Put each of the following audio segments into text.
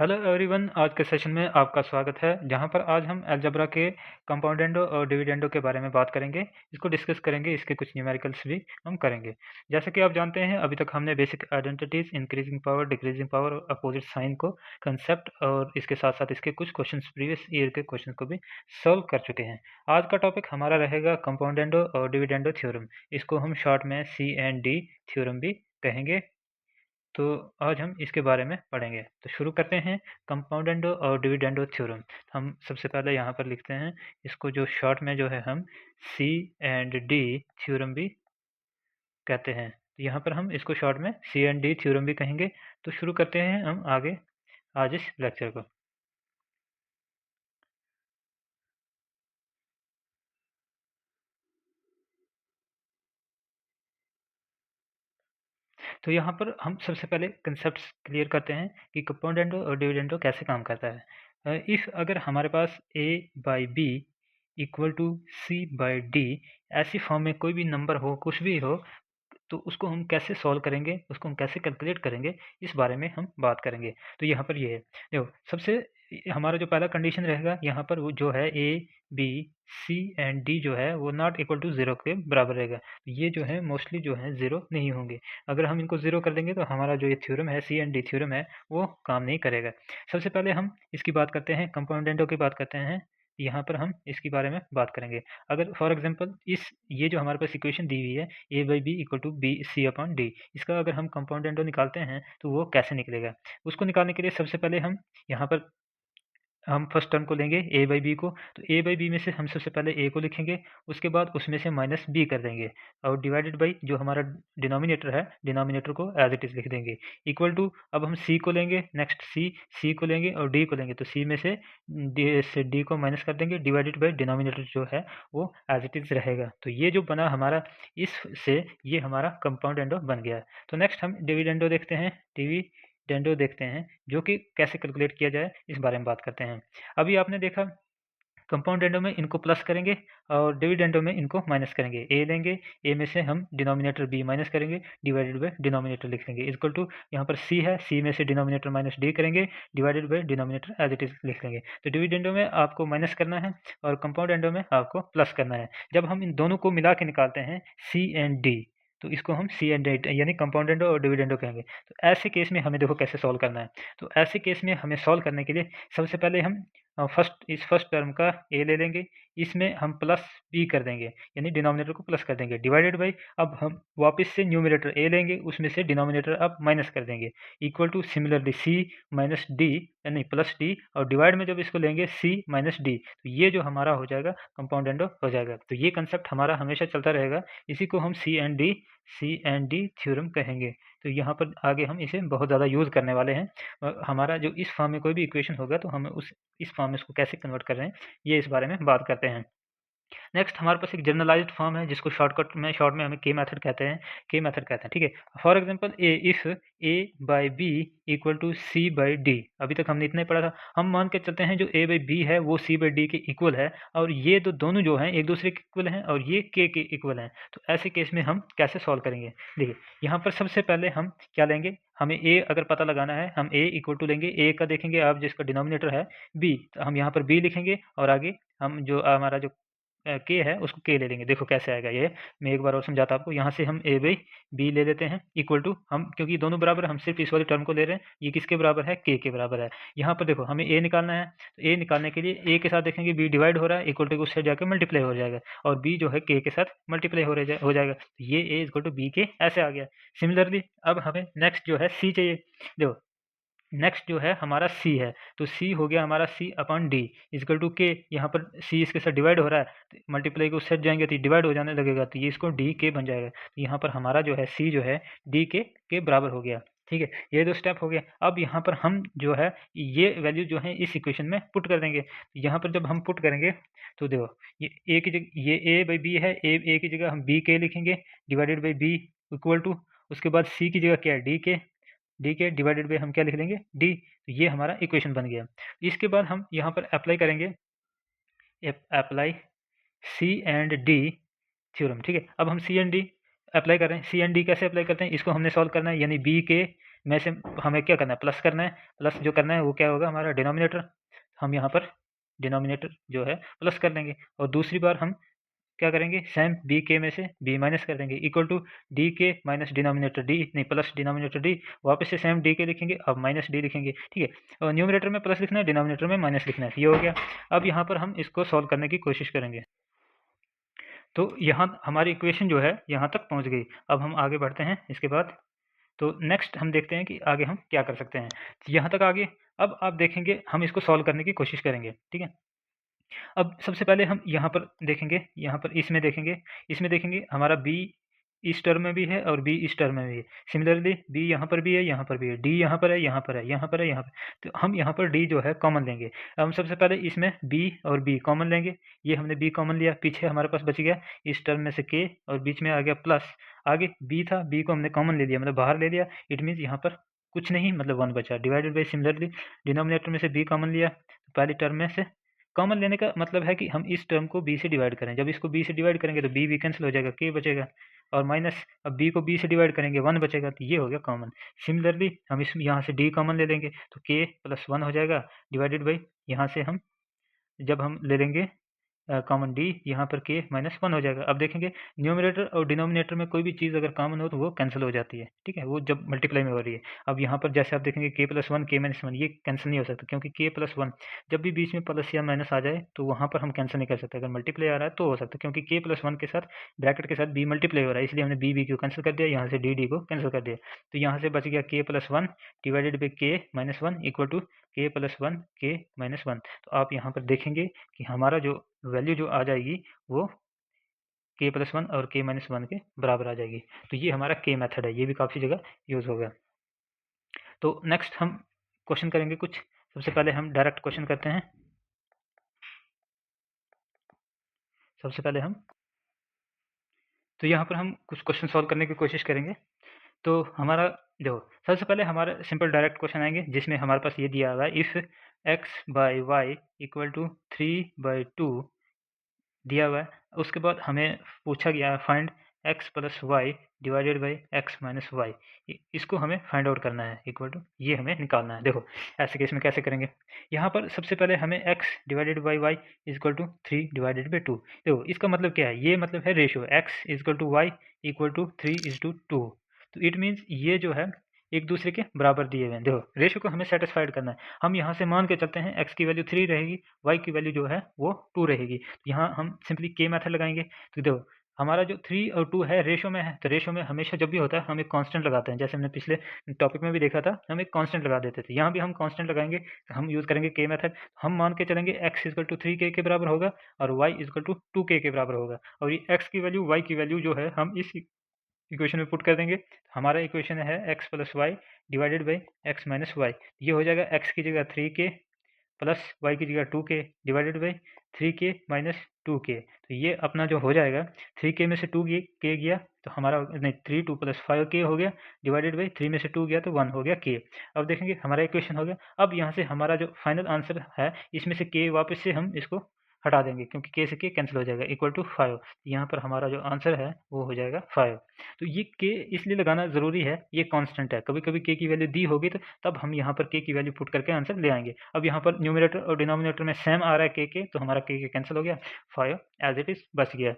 Hello everyone, आज के session में आपका स्वागत है। जहां पर आज हम अलजेब्रा के कंपाउंडेंडो और डिविडेंडो के बारे में बात करेंगे। इसको डिस्कस करेंगे, इसके कुछ न्यूमेरिकल्स भी हम करेंगे। जैसे कि आप जानते हैं, अभी तक हमने basic identities, increasing power, decreasing power और अपोजिट साइन को कंसेप्ट और इसके साथ साथ इसके कुछ क्वेश्चंस, प्रीवियस ईयर के क्वेश्चन को भी सॉल्व कर चुके हैं। आज का टॉपिक हमारा रहेगा कंपाउंडेंडो और डिविडेंडो थ्योरम। इसको हम शॉर्ट में C&D थ्योरम भी कहेंगे। तो आज हम इसके बारे में पढ़ेंगे। तो शुरू करते हैं कंपाउंडेंडो और डिविडेंडो थ्योरम। हम सबसे पहले यहाँ पर लिखते हैं इसको, जो शॉर्ट में जो है हम C&D थ्योरम भी कहते हैं। तो यहाँ पर हम इसको शॉर्ट में C&D थ्योरम भी कहेंगे। तो शुरू करते हैं हम आगे आज इस लेक्चर को। तो यहाँ पर हम सबसे पहले कंसेप्ट्स क्लियर करते हैं कि कंपाउंडेंडो और डिविडेंडो कैसे काम करता है। इफ़ अगर हमारे पास A/B इक्वल टू C/D ऐसी फॉर्म में कोई भी नंबर हो, कुछ भी हो, तो उसको हम कैसे सॉल्व करेंगे, उसको हम कैसे कैलकुलेट करेंगे, इस बारे में हम बात करेंगे। तो यहाँ पर ये है, देखो सबसे हमारा जो पहला कंडीशन रहेगा यहाँ पर, वो जो है A, B, C and D जो है वो नॉट इक्वल टू 0 के बराबर रहेगा। ये जो है मोस्टली जो है 0 नहीं होंगे। अगर हम इनको 0 कर देंगे तो हमारा जो ये थ्योरम है, C&D थ्योरम है, वो काम नहीं करेगा। सबसे पहले हम इसकी बात करते हैं, कंपाउंडेंडो की बात करते हैं। यहाँ पर हम इसके बारे में बात करेंगे। अगर फॉर एग्जांपल ये जो हमारे पास इक्वेशन दी हुई है A/B इक्वल टू C/D, इसका अगर हम कंपाउंडेंडो निकालते हैं तो वो कैसे निकलेगा? उसको निकालने के लिए सबसे पहले यहाँ पर हम फर्स्ट टर्म को लेंगे A/B को। तो A/B में से हम सबसे पहले A को लिखेंगे, उसके बाद उसमें से माइनस B कर देंगे और डिवाइडेड बाई जो हमारा डिनोमिनेटर है, डिनोमिनेटर को एज इट इज़ लिख देंगे। इक्वल टू, अब हम C को लेंगे, नेक्स्ट C को लेंगे और D को लेंगे। तो C में से D को माइनस कर देंगे, डिवाइडेड बाई डिनोमिनेटर जो है वो एज इट इज़ रहेगा। तो ये जो बना हमारा, इससे ये हमारा कंपाउंडेंडो बन गया। तो नेक्स्ट हम डिविडेंडो देखते हैं। डिविडेंडो देखते हैं, जो कि कैसे कैलकुलेट किया जाए, इस बारे में बात करते हैं। अभी आपने देखा, कंपाउंडेंडो में इनको प्लस करेंगे और डिविडेंडो में इनको माइनस करेंगे। ए लेंगे, ए में से हम डिनोमिनेटर बी माइनस करेंगे, डिवाइडेड बाय डिनोमिनेटर लिख लेंगे। इक्वल टू, यहाँ पर सी है, सी में से डिनोमिनेटर माइनस डी करेंगे, divided by denominator as it is लिख लेंगे। तो डिविडेंडो में आपको माइनस करना है और कंपाउंडेंडो में आपको प्लस करना है। जब हम इन दोनों को मिला के निकालते हैं C&D, तो इसको हम C&D यानी कंपाउंडेंडो और डिविडेंडो कहेंगे। तो ऐसे केस में हमें देखो कैसे सॉल्व करना है। तो ऐसे केस में हमें सॉल्व करने के लिए सबसे पहले हम इस फर्स्ट टर्म का a ले लेंगे, इसमें हम प्लस b कर देंगे, यानी डिनोमिनेटर को प्लस कर देंगे, डिवाइडेड बाई, अब हम वापस से न्यूमरेटर a लेंगे, उसमें से डिनोमिनेटर अब माइनस कर देंगे, equal two similarly c minus D, यानी प्लस d, और डिवाइड में जब इसको लेंगे c माइनस डी, तो ये जो हमारा हो जाएगा कंपाउंडेंडो हो जाएगा। तो ये कंसेप्ट हमारा हमेशा चलता रहेगा, इसी को हम C&D थ्योरम कहेंगे। तो यहाँ पर आगे हम इसे बहुत ज़्यादा यूज़ करने वाले हैं। हमारा जो इस फॉर्म में कोई भी इक्वेशन होगा तो हम इस फॉर्म में इसको कैसे कन्वर्ट कर रहे हैं, ये इस बारे में बात करते हैं। नेक्स्ट हमारे पास एक जनरलाइज्ड फॉर्म है, जिसको शॉर्ट में हमें के मेथड कहते हैं, ठीक है। For example if A/B equal to C/D, अभी तक हमने इतना ही पढ़ा था। हम मान के चलते हैं जो A/B है वो C/D के इक्वल है, और ये दोनों जो हैं एक दूसरे के इक्वल हैं, और ये के इक्वल हैं। तो ऐसे केस में हम कैसे सॉल्व करेंगे? देखिए, यहाँ पर सबसे पहले हम क्या लेंगे, हमें A अगर पता लगाना है, हम A इक्वल टू लेंगे, A का देखेंगे आप, जिसका डिनोमिनेटर है B, तो हम यहाँ पर B लिखेंगे, और आगे हम जो हमारा जो के है उसको के ले लेंगे। देखो कैसे आएगा ये, मैं एक बार और समझाता हूँ आपको। यहाँ से हम A/B ले लेते हैं, इक्वल टू, हम क्योंकि दोनों बराबर है, हम सिर्फ इस वाली टर्म को ले रहे हैं, ये किसके बराबर है, के बराबर है। यहाँ पर देखो हमें A निकालना है, तो A निकालने के लिए A के साथ देखेंगे B डिवाइड हो रहा है, इक्वल टू उससे जाकर मल्टीप्लाई हो जाएगा, और B जो है के साथ मल्टीप्लाई हो जाएगा। तो ये A इक्वल टू B के ऐसे आ गया। सिमिलरली अब हमें नेक्स्ट जो है C चाहिए। देखो नेक्स्ट जो है हमारा C है, तो C हो गया हमारा C/D इक्वल टू के, यहाँ पर C इसके साथ डिवाइड हो रहा है, तो मल्टीप्लाई को सेट जाएंगे तो डिवाइड हो जाने लगेगा, तो ये इसको D के बन जाएगा। तो यहाँ पर हमारा जो है C जो है D के बराबर हो गया। ठीक है, ये दो स्टेप हो गया। अब यहाँ पर हम जो है ये वैल्यू जो है इस इक्वेशन में पुट कर देंगे। यहाँ पर जब हम पुट करेंगे तो देखो, ये A की जगह ये A/B है, A की जगह हम B के लिखेंगे, divided by B equal to, उसके बाद C की जगह क्या है, डी के डिवाइडेड बाई हम क्या लिख लेंगे, डी। तो ये हमारा इक्वेशन बन गया। इसके बाद हम यहाँ पर अप्लाई करेंगे, अप्लाई C&D थ्योरम। ठीक है, अब हम C&D अप्लाई कर रहे हैं। C&D कैसे अप्लाई करते हैं, इसको हमने सॉल्व करना है, यानी B के में से हमें क्या करना है, प्लस करना है। प्लस जो करना है वो क्या होगा हमारा डिनोमिनेटर, हम यहाँ पर डिनोमिनेटर जो है प्लस कर देंगे। और दूसरी बार हम क्या करेंगे, सेम बी के में से बी माइनस कर देंगे, इक्वल टू डी के माइनस डिनोमिनेटर डी, नहीं प्लस डिनोमिनेटर डी, वापस से सेम डी के लिखेंगे, अब माइनस डी लिखेंगे, ठीक है। और न्यूमिनेटर में प्लस लिखना है, डिनोमिनेटर में माइनस लिखना है, ये हो गया। अब यहाँ पर हम इसको सॉल्व करने की कोशिश करेंगे। तो यहाँ हमारी इक्वेशन जो है यहाँ तक पहुँच गई। अब हम आगे बढ़ते हैं इसके बाद। तो नेक्स्ट हम देखते हैं कि आगे हम क्या कर सकते हैं। यहाँ तक आगे, अब आप देखेंगे हम इसको सॉल्व करने की कोशिश करेंगे, ठीक है। अब सबसे पहले हम यहाँ पर देखेंगे, यहाँ पर इसमें देखेंगे हमारा बी इस टर्म में भी है और बी इस टर्म में भी है। सिमिलरली बी यहाँ पर भी है, यहाँ पर भी है, डी यहाँ पर है, यहाँ पर है, यहाँ पर है, यहाँ पर। तो हम यहाँ पर डी जो है कॉमन लेंगे। अब हम सबसे पहले इसमें बी और बी कॉमन लेंगे। ये हमने बी कॉमन लिया, पीछे हमारे पास बच गया इस टर्म में से के और बीच में आ गया प्लस। आगे बी था, बी को हमने कॉमन ले लिया, मतलब बाहर ले लिया। इट मीन्स यहाँ पर कुछ नहीं, मतलब 1 बचा, डिवाइडेड बाई सिमिलरली डिनोमिनेटर में से बी कॉमन लिया, पहली टर्म में से कॉमन लेने का मतलब है कि हम इस टर्म को b से डिवाइड करें। जब इसको b से डिवाइड करेंगे तो b भी कैंसिल हो जाएगा, k बचेगा, और माइनस अब b को b से डिवाइड करेंगे 1 बचेगा, तो ये हो गया कॉमन। सिमिलरली हम इस यहाँ से d कॉमन ले लेंगे तो k प्लस 1 हो जाएगा, डिवाइडेड बाई यहाँ से हम जब हम ले लेंगे कॉमन डी, यहाँ पर के माइनस 1 हो जाएगा। अब देखेंगे न्यूमरेटर और डिनोमिनेटर में कोई भी चीज़ अगर कॉमन हो तो वो कैंसिल हो जाती है, ठीक है, वो जब मल्टीप्लाई में हो रही है। अब यहाँ पर जैसे आप देखेंगे के प्लस 1 के माइनस 1 ये कैंसिल नहीं हो सकता, क्योंकि के प्लस 1 जब भी बीच में प्लस या माइनस आ जाए तो वहाँ पर हम कैंसिल नहीं कर सकते। अगर मल्टीप्लाई आ रहा है तो हो सकता है, क्योंकि के प्लस 1 के साथ ब्रैकेट के साथ बी मल्टीप्लाई हो रहा है, इसलिए हमने बी को कैंसिल कर दिया, यहाँ से डी को कैंसिल कर दिया। तो यहाँ से बच गया के प्लस 1 डिवाइडेड बाई के माइनस 1 इक्वल टू के प्लस 1 के माइनस 1। तो आप यहाँ पर देखेंगे कि हमारा जो वैल्यू जो आ जाएगी वो k प्लस 1 और k माइनस 1 के बराबर आ जाएगी। तो ये हमारा k मेथड है, ये भी काफ़ी जगह यूज़ होगा। तो नेक्स्ट हम क्वेश्चन करेंगे कुछ। सबसे पहले हम डायरेक्ट क्वेश्चन करते हैं। सबसे पहले हम तो यहाँ पर हम कुछ क्वेश्चन सॉल्व करने की कोशिश करेंगे। तो हमारा देखो, सबसे पहले हमारा सिंपल डायरेक्ट क्वेश्चन आएंगे जिसमें हमारे पास ये दिया हुआ है, if x by Y equal to 3/2 दिया हुआ है। उसके बाद हमें पूछा गया है find x plus Y divided by X minus Y, इसको हमें फाइंड आउट करना है, इक्वल टू ये हमें निकालना है। देखो ऐसे केस में कैसे करेंगे, यहाँ पर सबसे पहले हमें x divided by Y equal to 3 divided by 2। देखो इसका मतलब क्या है, ये मतलब है ratio x equal to Y equal to 3:2। तो इट मीन्स ये जो है एक दूसरे के बराबर दिए हुए हैं। देखो रेशियो को हमें सेटिस्फाइड करना है। हम यहाँ से मान के चलते हैं x की वैल्यू 3 रहेगी, y की वैल्यू जो है वो 2 रहेगी। तो यहाँ हम सिंपली k मेथड लगाएंगे। तो देखो हमारा जो 3 और 2 है रेशियो में है, तो रेशियो में हमेशा जब भी होता है हम एक कांस्टेंट लगाते हैं, जैसे हमने पिछले टॉपिक में भी देखा था, हम एक कांस्टेंट लगा देते थे। यहाँ भी हम कांस्टेंट लगाएंगे, तो हम यूज़ करेंगे k मेथड। हम मान के चलेंगे x इक्वल टू 3k के बराबर होगा और y इक्वल टू 2k के बराबर होगा, और ये x की वैल्यू y की वैल्यू जो है हम इस इक्वेशन में पुट कर देंगे। हमारा इक्वेशन है x plus Y divided by X minus Y. ये हो जाएगा x की जगह 3k प्लस y की जगह 2k divided by 3k minus 2k। तो ये अपना जो हो जाएगा 3k में से 2k गया तो हमारा नहीं 3 2 प्लस 5k हो गया, डिवाइडेड बाई 3 में से 2 गया तो 1 हो गया k। अब देखेंगे हमारा इक्वेशन हो गया। अब यहाँ से हमारा जो फाइनल आंसर है इसमें से k वापस से हम इसको हटा देंगे, क्योंकि k से k कैंसिल हो जाएगा, इक्वल टू 5। यहाँ पर हमारा जो आंसर है वो हो जाएगा 5। तो ये k इसलिए लगाना ज़रूरी है, ये कांस्टेंट है। कभी कभी k की वैल्यू दी होगी तो तब हम यहाँ पर k की वैल्यू पुट करके आंसर ले आएंगे। अब यहाँ पर न्यूमरेटर और डिनोमिनेटर में सेम आ रहा है k तो हमारा k कैंसिल हो गया, 5 एज इट इज़ बच गया।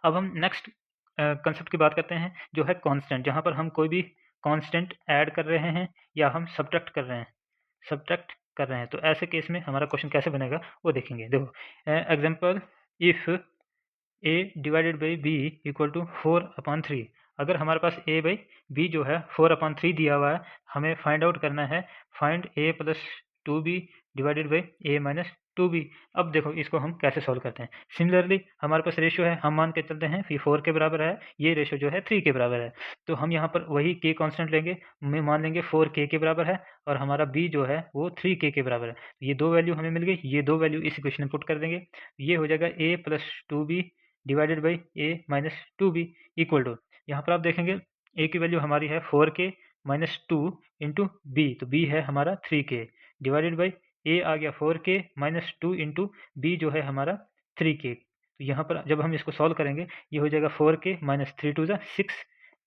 अब हम नेक्स्ट कंसेप्ट की बात करते हैं जो है कांस्टेंट, जहाँ पर हम कोई भी कांस्टेंट ऐड कर रहे हैं या हम सब्ट्रैक्ट कर रहे हैं। तो ऐसे केस में हमारा क्वेश्चन कैसे बनेगा वो देखेंगे। देखो example, if a divided by b equal to 4/3। अगर हमारे पास a बाई b जो है 4/3 दिया हुआ है, हमें फाइंड आउट करना है find a plus 2b divided by a minus 2b। अब देखो इसको हम कैसे सॉल्व करते हैं। सिमिलरली हमारे पास रेशियो है, हम मान के चलते हैं कि 4 के बराबर है, ये रेशियो जो है 3 के बराबर है। तो हम यहाँ पर वही k कांस्टेंट लेंगे, मैं मान लेंगे 4k के बराबर है और हमारा b जो है वो 3k के बराबर है। ये दो वैल्यू हमें मिल गई, ये दो वैल्यू इस इक्वेशन में पुट कर देंगे। ये हो जाएगा a plus 2b divided by a minus 2b equal to, यहाँ पर आप देखेंगे a की वैल्यू हमारी है 4k माइनस 2 इंटू बी, तो b है हमारा 3k डिवाइडेड बाई a आ गया 4k माइनस 2 इंटू बी जो है हमारा 3k। तो यहाँ पर जब हम इसको सॉल्व करेंगे ये हो जाएगा 4k माइनस 3 2 6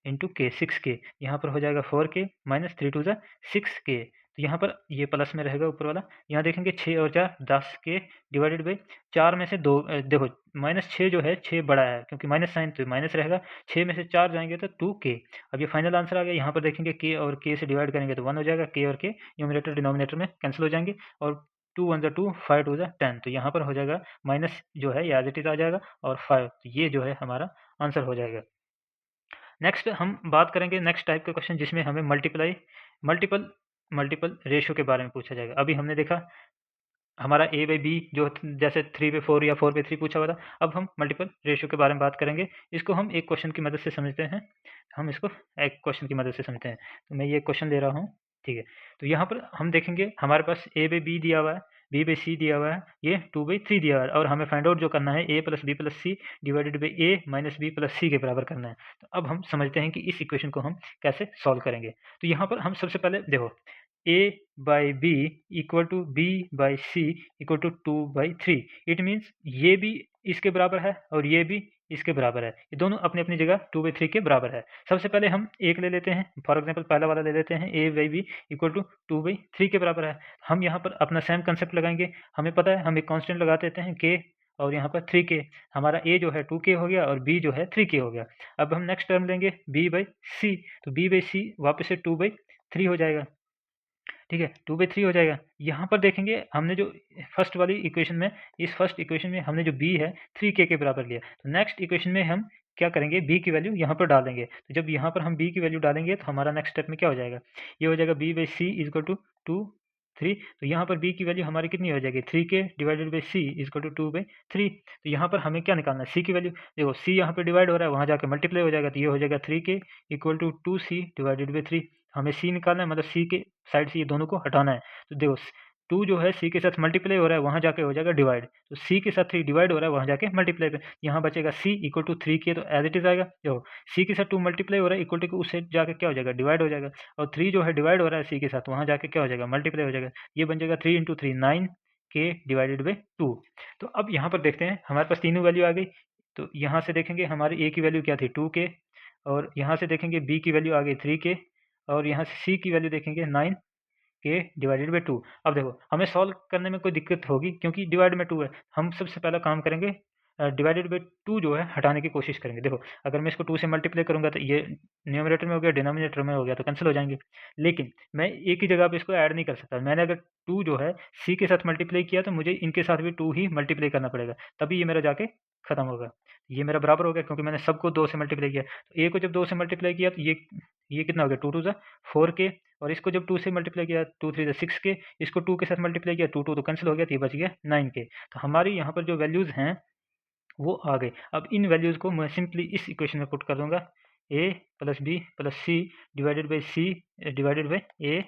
इंटू के 6k, यहाँ पर हो जाएगा 4k माइनस 3 टू ज़ा 6k। तो यहाँ पर ये प्लस में रहेगा ऊपर वाला। यहाँ देखेंगे 6 और 4 10k डिवाइडेड बाई 4 में से 2 देखो -6 जो है 6 बड़ा है क्योंकि माइनस साइन तो माइनस रहेगा, 6 में से 4 जाएंगे तो 2k। अब ये फाइनल आंसर आ गया। यहाँ पर देखेंगे k और k से डिवाइड करेंगे तो 1 हो जाएगा, k और k न्यूमरेटर डिनोमिनेटर में कैंसिल हो जाएंगे और 2 1 ज़ा 2 5 2 ज़ा 10। तो यहाँ पर हो जाएगा माइनस जो है एज इट इज आ जाएगा और 5, तो ये जो है हमारा आंसर हो जाएगा। नेक्स्ट हम बात करेंगे नेक्स्ट टाइप के क्वेश्चन जिसमें हमें मल्टीपल रेशियो के बारे में पूछा जाएगा। अभी हमने देखा हमारा a बाई बी जो जैसे 3 बाई 4 या 4 बाई 3 पूछा हुआ था। अब हम मल्टीपल रेशियो के बारे में बात करेंगे। इसको हम एक क्वेश्चन की मदद से समझते हैं। तो मैं ये क्वेश्चन ले रहा हूँ, ठीक है। तो यहाँ पर हम देखेंगे हमारे पास a बाई बी दिया हुआ है, b बाई सी दिया हुआ है, ये 2 बाई 3 दिया हुआ है और हमें फाइंड आउट जो करना है a plus B plus C divided by a minus B plus C के बराबर करना है। तो अब हम समझते हैं कि इस इक्वेशन को हम कैसे सॉल्व करेंगे। तो यहाँ पर हम सबसे पहले देखो a by B equal to b by C equal to 2 by 3। It means ये भी इसके बराबर है और ये भी इसके बराबर है। ये दोनों अपनी अपनी जगह 2 बाई 3 के बराबर है। सबसे पहले हम एक ले लेते हैं, फॉर एग्जांपल पहला वाला ले लेते हैं, a by B equal to 2 by 3 के बराबर है। हम यहाँ पर अपना सेम कंसेप्ट लगाएंगे। हमें पता है हम एक कांस्टेंट लगा देते हैं k और यहाँ पर 3k। हमारा a जो है 2k हो गया और b जो है 3k हो गया। अब हम नेक्स्ट टर्म लेंगे b बाई सी। तो b बाई सी वापस से 2 बाई 3 हो जाएगा, ठीक है, 2 बाई 3 हो जाएगा। यहाँ पर देखेंगे हमने जो फर्स्ट वाली इक्वेशन में, इस फर्स्ट इक्वेशन में हमने जो b है 3k के बराबर लिया। तो नेक्स्ट इक्वेशन में हम क्या करेंगे, b की वैल्यू यहाँ पर डालेंगे। तो जब यहाँ पर हम b की वैल्यू डालेंगे तो हमारा नेक्स्ट स्टेप में क्या हो जाएगा, ये हो जाएगा b by C equal to 2 3। तो यहाँ पर b की वैल्यू हमारी कितनी हो जाएगी, 3k divided by C equal to 2 by 3। तो यहाँ पर हमें क्या निकालना है, c की वैल्यू। देखो c यहाँ पर डिवाइड हो रहा है, वहाँ जाकर मल्टीप्लाई हो जाएगा, तो ये हो जाएगा 3k equal to 2c divided by 3। हमें c निकालना है, मतलब c के साइड से ये दोनों को हटाना है। तो देखो 2 जो है c के साथ मल्टीप्लाई हो रहा है, वहाँ जाके हो जाएगा डिवाइड। तो c के साथ 3 डिवाइड हो रहा है, वहाँ जाके मल्टीप्लाई पे यहाँ बचेगा c इक्वल टू 3k। तो एज इट इज आएगा। देखो c के साथ 2 मल्टीप्लाई हो रहा है, इक्वल टू उससे जाके क्या हो जाएगा, डिवाइड हो जाएगा। और 3 जो है डिवाइड हो रहा है c के साथ, वहाँ जाके क्या हो जाएगा, मल्टीप्लाई हो जाएगा। ये बन जाएगा 3 इंटू 3 9k डिवाइडेड बाई 2। तो अब यहाँ पर देखते हैं हमारे पास तीनों वैल्यू आ गई। तो यहाँ से देखेंगे हमारी a की वैल्यू क्या थी 2k, और यहाँ से देखेंगे b की वैल्यू आ गई 3k, और यहाँ से c की वैल्यू देखेंगे 9k डिवाइडेड बाई 2। अब देखो हमें सॉल्व करने में कोई दिक्कत होगी क्योंकि डिवाइड में 2 है। हम सबसे पहला काम करेंगे डिवाइडेड बाई 2 जो है हटाने की कोशिश करेंगे। देखो अगर मैं इसको 2 से मल्टीप्लाई करूँगा तो ये न्यूमरेटर में हो गया, डिनोमिनेटर में हो गया, तो कैंसिल हो जाएंगे। लेकिन मैं एक ही जगह पे इसको ऐड नहीं कर सकता। मैंने अगर 2 जो है c के साथ मल्टीप्लाई किया तो मुझे इनके साथ भी 2 ही मल्टीप्लाई करना पड़ेगा, तभी ये मेरा जाके खत्म होगा। ये मेरा बराबर हो गया क्योंकि मैंने सबको 2 से मल्टीप्लाई किया। तो a को जब 2 से मल्टीप्लाई किया तो ये कितना हो गया, 2 2 ज़ा 4k, और इसको जब 2 से मल्टीप्लाई किया 2 3 ज़ा 6k, इसको 2 के साथ मल्टीप्लाई किया 2 2 तो कैंसिल हो गया, तो ये बच गया 9k। तो हमारी यहाँ पर जो वैल्यूज़ हैं वो आ गई। अब इन वैल्यूज़ को मैं सिंपली इस इक्वेशन में पुट कर दूंगा, a plus B plus C divided by C divided by a,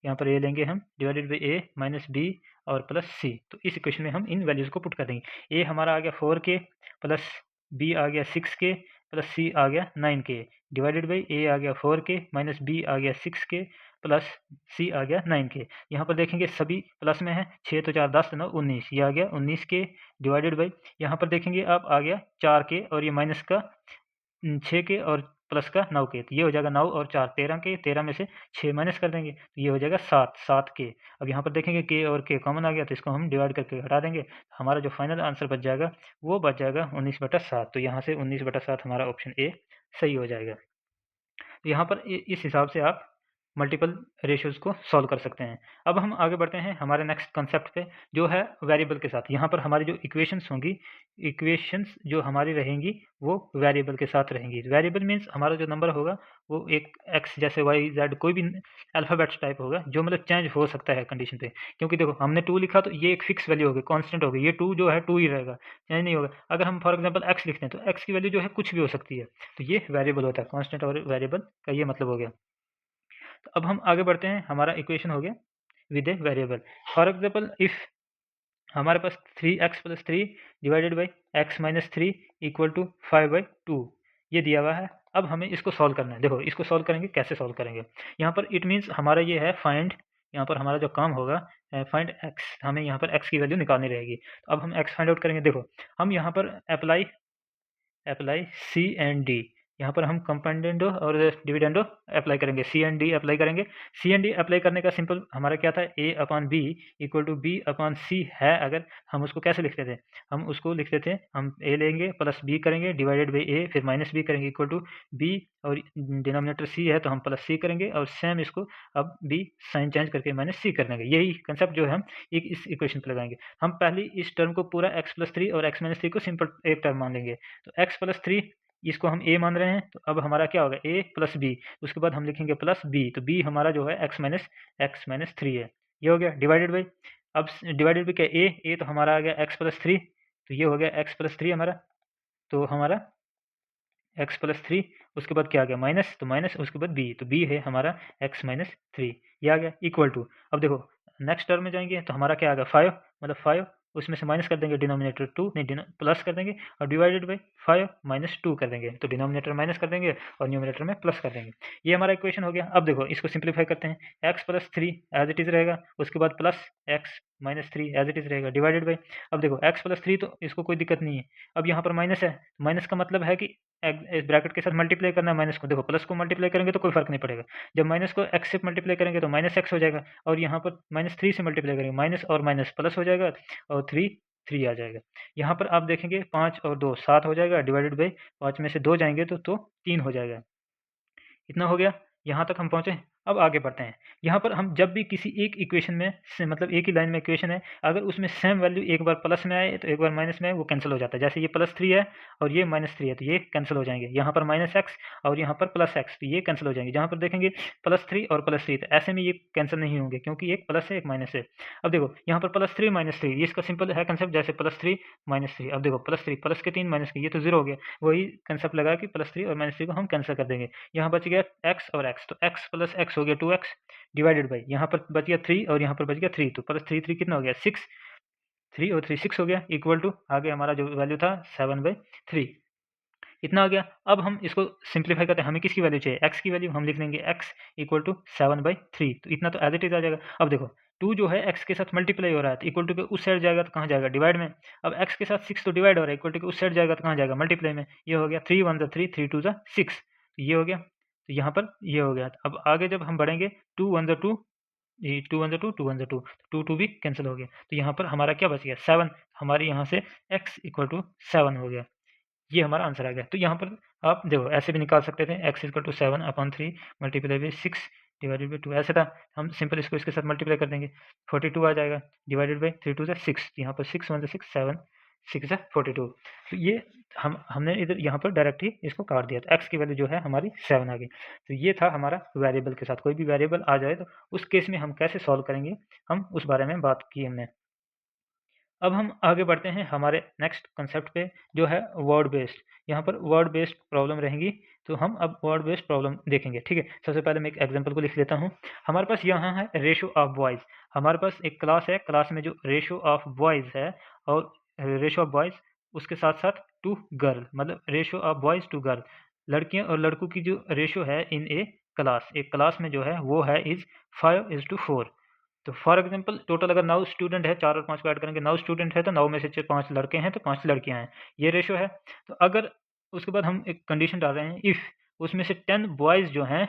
यहाँ पर a लेंगे हम, divided by a minus B और प्लस सी। तो इस इक्वेशन में हम इन वैल्यूज़ को पुट कर देंगे। a हमारा आ गया 4k प्लस b आ गया 6k प्लस c आ गया 9k डिवाइडेड बाई a आ गया 4k माइनस b आ गया 6k प्लस c आ गया 9k। यहाँ पर देखेंगे सभी प्लस में है, 6 तो 4 10 9 19, ये आ गया 19k डिवाइडेड बाई, यहाँ पर देखेंगे अब आ गया 4k और ये माइनस का 6k और प्लस का 9k, तो ये हो जाएगा 9 और 4 13k, 13 में से 6 माइनस कर देंगे तो ये हो जाएगा 7k। अब यहाँ पर देखेंगे k और k कॉमन आ गया तो इसको हम डिवाइड करके हटा देंगे। हमारा जो फाइनल आंसर बच जाएगा वो बच जाएगा 19/7। तो यहाँ से 19/7 हमारा ऑप्शन ए सही हो जाएगा। तो यहाँ पर इस हिसाब से आप मल्टीपल रेशियोज़ को सॉल्व कर सकते हैं। अब हम आगे बढ़ते हैं हमारे नेक्स्ट कॉन्सेप्ट पे, जो है वेरिएबल के साथ। यहाँ पर हमारी जो इक्वेशंस होंगी, इक्वेशंस जो हमारी रहेंगी वो वेरिएबल के साथ रहेंगी। वेरिएबल मीन्स हमारा जो नंबर होगा वो एक एक्स जैसे वाई जेड कोई भी अल्फ़ाबेट्स टाइप होगा, जो मतलब चेंज हो सकता है कंडीशन पे। क्योंकि देखो हमने 2 लिखा तो ये एक फिक्स वैल्यू होगी, कॉन्स्टेंट होगी, ये 2 जो है 2 ही रहेगा, चेंज नहीं होगा। अगर हम फॉर एग्जाम्पल एक्स लिखते हैं तो एक्स की वैल्यू जो है कुछ भी हो सकती है, तो ये वेरिएबल होता है। कॉन्स्टेंट और वेरिएबल का ये मतलब हो गया। तो अब हम आगे बढ़ते हैं, हमारा इक्वेशन हो गया with a variable. For example if हमारे पास 3x plus 3 divided by x minus 3 equal to 5/2 ये दिया हुआ है। अब हमें इसको सॉल्व करना है। देखो इसको सॉल्व करेंगे, कैसे सॉल्व करेंगे, यहाँ पर इट मीन्स हमारा ये है फाइंड, यहाँ पर हमारा जो काम होगा फाइंड x, हमें यहाँ पर x की वैल्यू निकालनी रहेगी। तो अब हम x फाइंड आउट करेंगे। देखो हम यहाँ पर अप्लाई सी एंड डी, यहाँ पर हम कंपाउंडेंडो और डिविडेंडो अप्लाई करेंगे, सी एंड डी अप्लाई करेंगे। सी एंड डी अप्लाई करने का सिंपल हमारा क्या था, A upon B equal to B upon C है। अगर हम उसको कैसे लिखते थे, हम उसको लिखते थे, हम ए लेंगे प्लस बी करेंगे डिवाइडेड बाई ए, फिर माइनस बी करेंगे इक्वल टू बी, और डिनोमिनेटर सी है तो हम प्लस सी करेंगे, और सेम इसको अब बी साइन चेंज करके माइनस सी कर देंगे। यही कंसेप्ट जो है हम इस इक्वेशन पर लगाएंगे। हम पहले इस टर्म को पूरा एक्स प्लस थ्री और एक्स माइनस थ्री को सिंपल एक टर्म मान लेंगे। तो एक्स प्लस थ्री इसको हम ए मान रहे हैं, तो अब हमारा क्या होगा, ए प्लस बी, उसके बाद हम लिखेंगे प्लस बी, तो बी हमारा जो है एक्स माइनस थ्री है। ये हो गया डिवाइडेड बाई, अब डिवाइडेड बाई क्या, ए तो हमारा आ गया एक्स प्लस थ्री, तो ये हो गया एक्स प्लस थ्री हमारा, तो हमारा एक्स प्लस थ्री, उसके बाद क्या आ गया माइनस, तो माइनस उसके बाद बी, तो बी है हमारा एक्स माइनस थ्री, ये आ गया इक्वल टू। अब देखो नेक्स्ट टर्म में जाएंगे तो हमारा क्या आ गया, फाइव, मतलब फाइव उसमें से माइनस कर देंगे, डिनोमिनेटर टू नहीं प्लस कर देंगे, और divided by five minus two कर देंगे, तो डिनोमिनेटर माइनस कर देंगे और न्यूमिनेटर में प्लस कर देंगे। ये हमारा इक्वेशन हो गया। अब देखो इसको सिंप्लीफाई करते हैं, X plus three as it is रहेगा, उसके बाद plus X minus three as it is रहेगा, डिवाइडेड बाई, अब देखो एक्स प्लस थ्री तो इसको कोई दिक्कत नहीं है, अब यहाँ पर माइनस है, माइनस का मतलब है कि इस ब्रैकेट के साथ मल्टीप्लाई करना है माइनस को, देखो प्लस को मल्टीप्लाई करेंगे तो कोई फर्क नहीं पड़ेगा, जब माइनस को एक्स से मल्टीप्लाई करेंगे तो माइनस एक्स हो जाएगा, और यहाँ पर माइनस थ्री से मल्टीप्लाई करेंगे माइनस और माइनस प्लस हो जाएगा, और थ्री थ्री आ जाएगा। यहाँ पर आप देखेंगे पाँच और दो सात हो जाएगा, डिवाइडेड बाई पाँच में से दो जाएंगे तो तीन हो जाएगा। इतना हो गया, यहाँ तक हम पहुँचे। अब आगे बढ़ते हैं। यहाँ पर हम जब भी किसी एक इक्वेशन में से मतलब एक ही लाइन में इक्वेशन है, अगर उसमें सेम वैल्यू एक बार प्लस में आए तो एक बार माइनस में आए, वो कैंसिल हो जाता है। जैसे ये प्लस थ्री है और ये माइनस थ्री है, तो ये कैंसिल हो जाएंगे। यहाँ पर माइनस एक्स और यहाँ पर प्लस एक्स, तो ये कैंसिल हो जाएंगे। जहाँ पर देखेंगे प्लस थ्री और प्लस थ्री, तो ऐसे में ये कैंसिल नहीं होंगे क्योंकि एक प्लस है एक माइनस है। अब देखो यहाँ पर प्लस थ्री माइनस थ्री, इसका सिंपल है कंसेप्ट, जैसे प्लस थ्री माइनस थ्री। अब देखो प्लस थ्री, प्लस के तीन माइनस के, ये तो जीरो हो गया। वही कंसेप्ट लगा कि प्लस थ्री और माइनस थ्री को हम कैंसिल कर देंगे। यहाँ बच गया एक्स और एक्स, तो एक्स प्लस एक्स हो गया टू एक्स, डिवाइडेड बाई यहाँ पर बच गया थ्री और यहाँ पर बच गया थ्री, तो प्लस थ्री थ्री कितना हो गया सिक्स, थ्री और थ्री सिक्स हो गया, इक्वल टू आगे हमारा जो वैल्यू था सेवन बाई थ्री, इतना आ गया। अब हम इसको सिंप्लीफाई करते हैं, हमें किसकी वैल्यू चाहिए, एक्स की वैल्यू, हम लिख लेंगे X equal to seven by three, तो इतना तो एज इट इज आ जाएगा। अब देखो टू जो है एक्स के साथ मल्टीप्लाई हो रहा है, तो इक्वल टू के उस साइड जाएगा तो कहाँ जाएगा, डिवाइड में। अब एक्स के साथ सिक्स तो डिवाइड हो रहा है, इक्वल टू के उस साइड जाएगा तो कहाँ जाएगा, मल्टीप्लाई में। ये हो गया थ्री वन ज़ा थ्री, थ्री टू ज़ा सिक्स, ये हो गया। तो यहाँ पर ये हो गया। अब आगे जब हम बढ़ेंगे, टू वन ज़ा टू, ये टू वन ज़ा टू, टू वन ज़ा टू, टू टू भी कैंसिल हो गया, तो यहाँ पर हमारा क्या बच गया, सेवन। हमारे यहाँ से एक्स इक्वल टू सेवन हो गया, ये हमारा आंसर आ गया। तो यहाँ पर आप देखो ऐसे भी निकाल सकते थे, X equal to seven upon three multiply by six divided by two, ऐसे था। हम सिंपल इसको इसके साथ मल्टीप्लाई कर देंगे, 42 आ जाएगा, डिवाइडेड बाई थ्री टू ज़ा सिक्स, यहाँ पर सिक्स वन ज़ा सिक्स, सेवन सिक्स ज़ा 42। तो ये हमने इधर यहाँ पर डायरेक्ट ही इसको काट दिया, तो एक्स की वैल्यू जो है हमारी सेवन आ गई। तो ये था हमारा वेरिएबल के साथ, कोई भी वेरिएबल आ जाए तो उस केस में हम कैसे सॉल्व करेंगे, हम उस बारे में बात की हमने। अब हम आगे बढ़ते हैं हमारे नेक्स्ट कंसेप्ट पे, जो है वर्ड बेस्ड। यहाँ पर वर्ड बेस्ड प्रॉब्लम रहेंगी, तो हम अब वर्ड बेस्ड प्रॉब्लम देखेंगे, ठीक है। सबसे पहले मैं एक एग्जांपल को लिख लेता हूँ। हमारे पास यहाँ है रेशो ऑफ बॉयज़। हमारे पास एक क्लास है, क्लास में जो रेशो ऑफ बॉयज़ है, और रेशो ऑफ बॉयज़ उसके साथ साथ टू गर्ल, मतलब ratio of boys to girl, लड़कियाँ और लड़कों की जो रेशो है इन ए क्लास, एक क्लास में जो है वो है इज़ 5:4। तो फॉर एग्जांपल टोटल अगर 9 स्टूडेंट है, 4 और 5 को ऐड करेंगे, 9 स्टूडेंट है तो 9 में से 5 लड़के हैं तो 5 लड़कियां हैं, ये रेशो है। तो अगर उसके बाद हम एक कंडीशन डाल रहे हैं, इफ़ उसमें से 10 बॉयज़ जो हैं,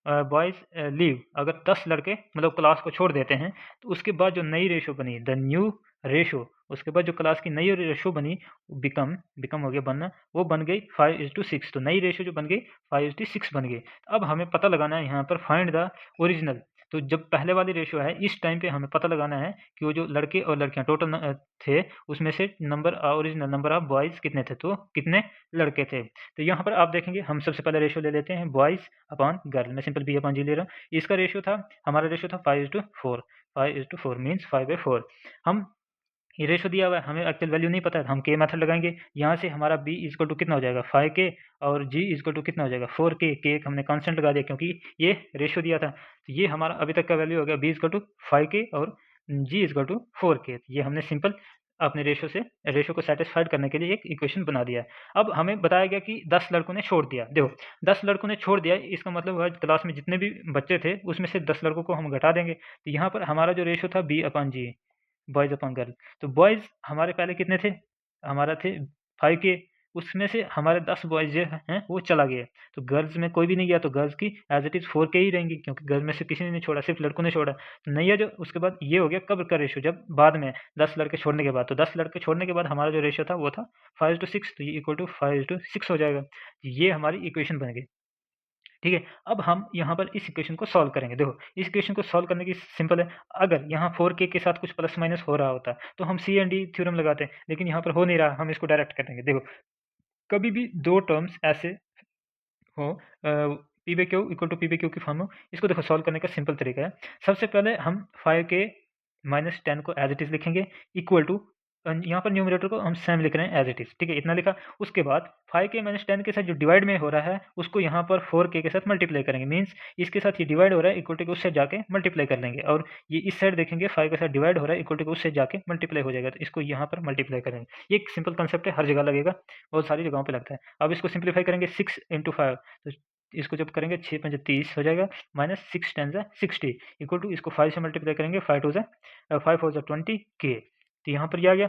बॉयज़ लीव, अगर 10 लड़के मतलब क्लास को छोड़ देते हैं, तो उसके बाद जो नई रेशो बनी, द न्यू रेशो, उसके बाद जो क्लास की नई रेशो बनी, बिकम हो गया बनना, वो बन गई 5:6। तो नई रेशो जो बन गई 5:6 बन गई। अब हमें पता लगाना है यहाँ पर फाइंड द ओरिजिनल। तो जब पहले वाली रेशो है, इस टाइम पे हमें पता लगाना है कि वो जो लड़के और लड़कियां टोटल थे, उसमें से ओरिजिनल नंबर ऑफ बॉयज़ कितने थे, तो कितने लड़के थे। तो यहाँ पर आप देखेंगे, हम सबसे पहले रेशो ले लेते हैं बॉयज़ अपॉन गर्ल, मैं सिंपल बी अपॉन जी ले रहा हूँ। इसका रेशो था, हमारा रेशो था 5:4, 5:4 मीन्स 5/4। हम ये रेशो दिया हुआ है, हमें एक्चुअल वैल्यू नहीं पता है, हम के मेथड लगाएंगे। यहाँ से हमारा b इक्वल टू कितना हो जाएगा 5k, और g इक्वल टू कितना हो जाएगा 4k। के हमने कांस्टेंट लगा दिया क्योंकि ये रेशो दिया था। तो ये हमारा अभी तक का वैल्यू हो गया b इक्वल टू 5k और g इक्वल टू 4k। ये हमने सिंपल अपने रेशो को सेटिस्फाइड करने के लिए एक इक्वेशन बना दिया है। अब हमें बताया गया कि 10 लड़कों ने छोड़ दिया। देखो 10 लड़कों ने छोड़ दिया, इसका मतलब हुआ क्लास में जितने भी बच्चे थे उसमें से 10 लड़कों को हम घटा देंगे। तो यहाँ पर हमारा जो रेशो था b अपॉन जी, बॉयज़ अपॉन गर्ल। तो बॉयज़ हमारे पहले कितने थे, हमारा थे 5k, उसमें से हमारे 10 बॉयज़ जो हैं वो चला गया, तो गर्ल्स में कोई भी नहीं गया, तो गर्ल्स की एज़ इट इज़ 4K ही रहेंगी, क्योंकि गर्ल्स में से किसी ने नहीं छोड़ा, सिर्फ लड़कों ने छोड़ा। तो नैया जो उसके बाद ये हो गया कब का रेशियो, जब बाद में 10 लड़के छोड़ने के बाद, तो 10 लड़के छोड़ने के बाद हमारा जो रेशियो था वो था 5:6, तो ये इक्वल टू 5:6 हो जाएगा। ये हमारी इक्वेशन बन गई। ठीक है, अब हम यहाँ पर इस इक्वेशन को सॉल्व करेंगे। देखो, इस इक्वेशन को सॉल्व करने की सिंपल है। अगर यहाँ 4K के साथ कुछ प्लस माइनस हो रहा होता तो हम सी एंड डी थ्योरम लगाते, लेकिन यहाँ पर हो नहीं रहा, हम इसको डायरेक्ट कर देंगे। देखो, कभी भी दो टर्म्स ऐसे हो, P by Q equal to P by Q की फॉर्म हो, इसको देखो सॉल्व करने का सिंपल तरीका है। सबसे पहले हम 5K माइनस 10 को एज इट इज़ लिखेंगे, इक्वल टू यहाँ पर न्यूमरेटर को हम सेम लिख रहे हैं एज इट इज़। ठीक है, इतना लिखा। उसके बाद 5K माइनस 10 के साथ जो डिवाइड में हो रहा है उसको यहाँ पर 4K के साथ मल्टीप्लाई करेंगे। मीन्स इसके साथ ये डिवाइड हो रहा है, इक्वल टू उस साइड जाके मल्टीप्लाई कर लेंगे, और ये इस साइड देखेंगे 5 के साथ डिवाइड हो रहा है, इक्वल टू उस साइड जाके मल्टीप्लाई हो जाएगा, तो इसको यहाँ पर मल्टीप्लाई करेंगे। ये एक सिंपल कंसेप्ट है, हर जगह लगेगा, बहुत सारी जगहों पर लगता है। अब इसको सिंप्लीफाई करेंगे, 6 × 5, तो इसको जब करेंगे 6 × 5 = 30 हो जाएगा, माइनस 6 × 10 = 60, इक्वल टू इसको 5 से मल्टीप्लाई करेंगे, 5 4 20K। तो यहाँ पर ये आ गया।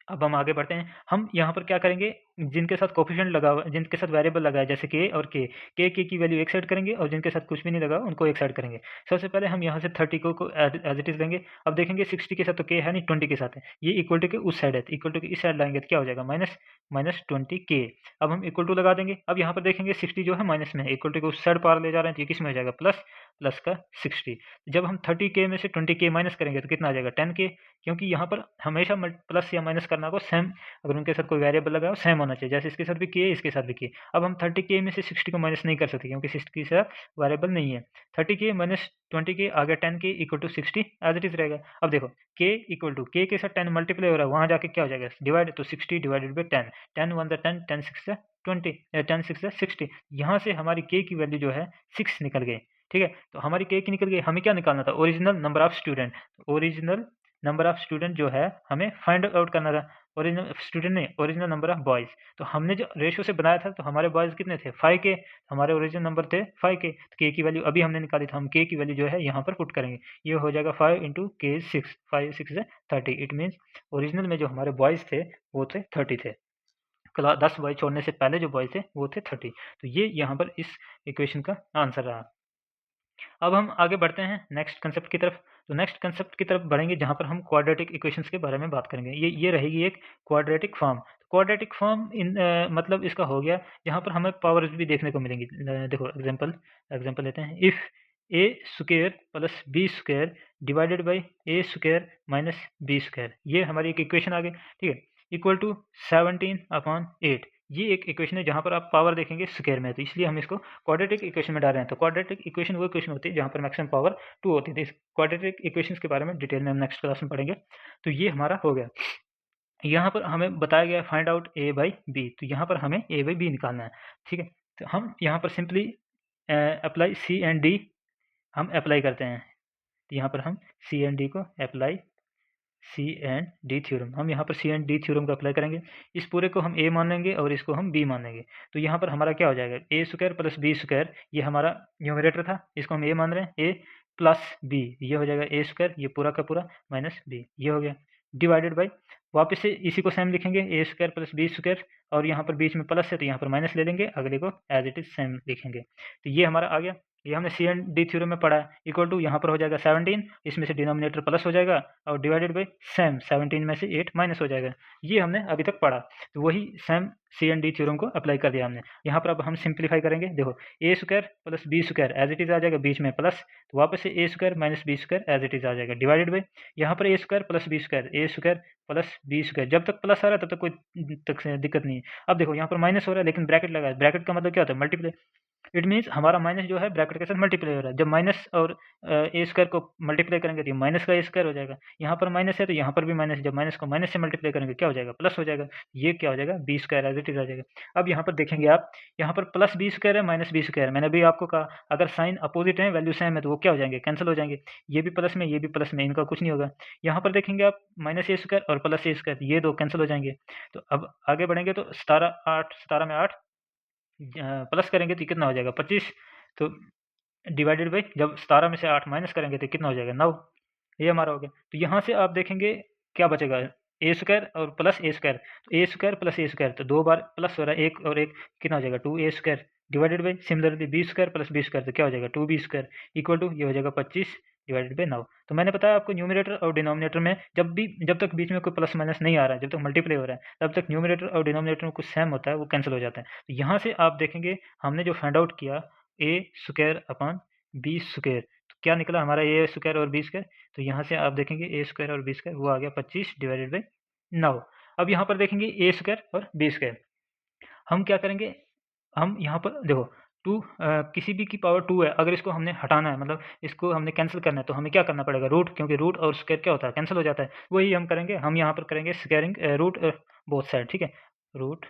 अब हम आगे बढ़ते हैं। हम यहाँ पर क्या करेंगे, जिनके साथ कोफिशिएंट लगा हुआ, जिनके साथ वेरिएबल लगा है, जैसे के और के की वैल्यू एक साइड करेंगे, और जिनके साथ कुछ भी नहीं लगा उनको एक साइड करेंगे। सबसे पहले हम यहाँ से 30 को एज इट इज़ लेंगे। अब देखेंगे 60 के साथ तो के है नहीं, 20 के साथ है, ये इक्वल टू के उस साइड है, तो इक्वल टू के इस साइड लाएंगे तो क्या हो जाएगा, माइनस 20K। अब हम इक्वल टू लगा देंगे। अब यहाँ पर देखेंगे 60 जो है माइनस में है, इक्वल टू के उस साइड पार ले जा रहे हैं, तो ये किस में हो जाएगा, प्लस प्लस का 60। जब हम 30K में से 20K माइनस करेंगे तो कितना आ जाएगा, 10K, क्योंकि यहाँ पर हमेशा प्लस या माइनस करना को सेम, अगर उनके साथ कोई वेरिएबल लगा हो सेम होना चाहिए, जैसे इसके साथ भी किए इसके साथ भी किए। अब हम 30K में से 60 को माइनस नहीं कर सकते, क्योंकि 60 के साथ वेरिएबल नहीं है। 30K माइनस 20K आ गया 10K equal to 60 as it is रहेगा। अब देखो K इक्वल टू K के साथ 10 मल्टीप्लाई हो रहा है, वहाँ जाके क्या हो जाएगा, डिवाइड, तो 60 डिवाइडेड बाई 10, 10 1 10, 10 6 20, 10 6 60। यहाँ से हमारी K की वैल्यू जो है 6 निकल गई। ठीक है, तो हमारी K की निकल गई। हमें क्या निकालना था, original number of student. Original number of student जो है हमें फाइंड आउट करना था, ओरिजिनल स्टूडेंट नहीं, ओरिजिनल नंबर ऑफ बॉयज़। तो हमने जो रेशियो से बनाया था, तो हमारे बॉयज़ कितने थे, 5K, हमारे ओरिजिनल नंबर थे 5K। तो K की वैल्यू अभी हमने निकाली, तो हम K की वैल्यू जो है यहाँ पर पुट करेंगे। ये हो जाएगा 5 × K 6, 5 6 = 30। इट मीन्स ओरिजिनल में जो हमारे बॉयज़ थे वो थे 30 थे। 10 बॉयज़ छोड़ने से पहले जो बॉयज़ थे वो थे 30। तो ये यहाँ पर इस इक्वेशन का आंसर रहा। अब हम आगे बढ़ते हैं नेक्स्ट कंसेप्ट की तरफ। तो नेक्स्ट कंसेप्ट की तरफ बढ़ेंगे, जहाँ पर हम क्वाड्रेटिक इक्वेशंस के बारे में बात करेंगे। ये रहेगी एक quadratic form. Quadratic form in मतलब इसका हो गया, जहाँ पर हमें पावर्स भी देखने को मिलेंगी। देखो एग्जांपल लेते हैं। If A square plus B square divided by A square minus B square, ये हमारी एक इक्वेशन आ गई। ठीक है, इक्वल टू 17/8। ये एक इक्वेशन है जहाँ पर आप पावर देखेंगे स्क्वायर में, तो इसलिए हम इसको क्वाड्रेटिक इक्वेशन में डाल रहे हैं। तो क्वाड्रेटिक इक्वेशन वो इक्वेशन होती है जहाँ पर मैक्सिमम पावर 2 होती है। तो इस क्वाड्रेटिक इक्वेशंस के बारे में डिटेल में हम नेक्स्ट क्लास में पढ़ेंगे। तो ये हमारा हो गया। यहाँ पर हमें बताया गया है find out a by b, तो यहाँ पर हमें a बाई b निकालना है। ठीक है, तो हम यहाँ पर simply apply C and D हम अप्लाई करते हैं। तो यहाँ पर हम C एंड D को apply, C and D theorem, हम यहाँ पर C एंड D थ्योरम को अप्लाई करेंगे। इस पूरे को हम A मान लेंगे और इसको हम B मान लेंगे। तो यहाँ पर हमारा क्या हो जाएगा, a square plus b square, ये हमारा न्यूमरेटर था, इसको हम a मान रहे हैं, a प्लस b, ये हो जाएगा a स्क्वायर, ये पूरा का पूरा माइनस b, ये हो गया। डिवाइडेड बाई, वापस से इसी को सेम लिखेंगे, a square plus b square, और यहाँ पर बीच में प्लस है तो यहाँ पर माइनस ले लेंगे, अगले को एज इट इज सेम लिखेंगे। तो ये हमारा आ गया। ये हमने C एंड D थ्योरम में पढ़ा है। इक्वल टू यहाँ पर हो जाएगा 17, इसमें से डिनोमिनेटर प्लस हो जाएगा, और डिवाइडेड बाई सेम 17 में से 8 माइनस हो जाएगा। ये हमने अभी तक पढ़ा, तो वही same C and D theorem को अप्लाई कर दिया हमने। यहाँ पर अब हम सिंप्लीफाई करेंगे। देखो a square plus b square as it is आ जाएगा, बीच में प्लस, तो वापस से a square minus b square as it is आ जाएगा, डिवाइडेड बाई यहाँ पर a square plus b square, a square plus b square, जब तक प्लस आ रहा है तब तक कोई दिक्कत नहीं है। अब देखो यहाँ पर माइनस हो रहा है, लेकिन ब्रैकेट लगा है, ब्रैकेट का मतलब क्या होता है, मल्टीप्लाई। इट मीन्स हमारा माइनस जो है ब्रैकेट के साथ मल्टीप्लाई हो रहा है। जब माइनस और ए स्क्वायर को मल्टीप्लाई करेंगे तो ये माइनस का ए स्क्वायर हो जाएगा, यहाँ पर माइनस है तो यहाँ पर भी माइनस, जब माइनस को माइनस से मल्टीप्लाई करेंगे क्या हो जाएगा, प्लस हो जाएगा, ये क्या हो जाएगा, B square as it is आ जाएगा। अब यहाँ पर देखेंगे आप, यहाँ पर प्लस बी स्क्वायर है माइनस बी स्क्वायर, मैंने भी आपको कहा अगर साइन अपोजिट है वैल्यू सेम है तो वो क्या हो जाएंगे, कैंसिल हो जाएंगे, ये भी प्लस में ये भी प्लस में, इनका कुछ नहीं होगा। यहाँ पर देखेंगे आप माइनस ए स्क्वायर और प्लस ए स्क्वायर, ये दो कैंसिल हो जाएंगे। तो अब आगे बढ़ेंगे, तो 17 में 8 प्लस करेंगे तो कितना हो जाएगा, 25। तो डिवाइडेड बाई, जब 17 में से 8 माइनस करेंगे तो कितना हो जाएगा, 9। ये हमारा हो गया। तो यहाँ से आप देखेंगे क्या बचेगा, ए स्क्वायर और प्लस ए स्क्वायर, तो A square plus A square, तो 2 बार प्लस हो रहा है, 1 और 1 कितना हो जाएगा 2a square divided by similarly B square plus B square, तो क्या हो जाएगा 2b स्क्वायर इक्वल टू ये हो जाएगा 25 डिवाइडेड बाई 9। तो मैंने बताया आपको न्यूमरेटर और डिनोमिनेटर में जब तक बीच में कोई प्लस माइनस नहीं आ रहा है, जब तक मल्टीप्लाई हो रहा है, तब तक न्यूमरेटर और डिनोमिनेटर में कुछ सेम होता है, वो कैंसिल हो जाता है। तो यहाँ से आप देखेंगे हमने जो फाइंड आउट किया ए स्क्वायर अपॉन बी स्क्वायर, तो क्या निकला हमारा ए स्क्वायर और बी स्क्वायर, तो यहाँ से आप देखेंगे ए स्क्वायर और बी स्क्वायर वो आ गया 25 डिवाइडेड बाई 9। अब यहाँ पर देखेंगे ए स्क्वायर और बी स्क्वायर, हम क्या करेंगे, हम यहाँ पर देखो 2 किसी भी की पावर 2 है, अगर इसको हमने हटाना है, मतलब इसको हमने कैंसिल करना है, तो हमें क्या करना पड़ेगा रूट, क्योंकि रूट और स्क्वायर क्या होता है कैंसिल हो जाता है, वही हम करेंगे। हम यहाँ पर करेंगे स्क्वायरिंग रूट बोथ साइड, ठीक है, root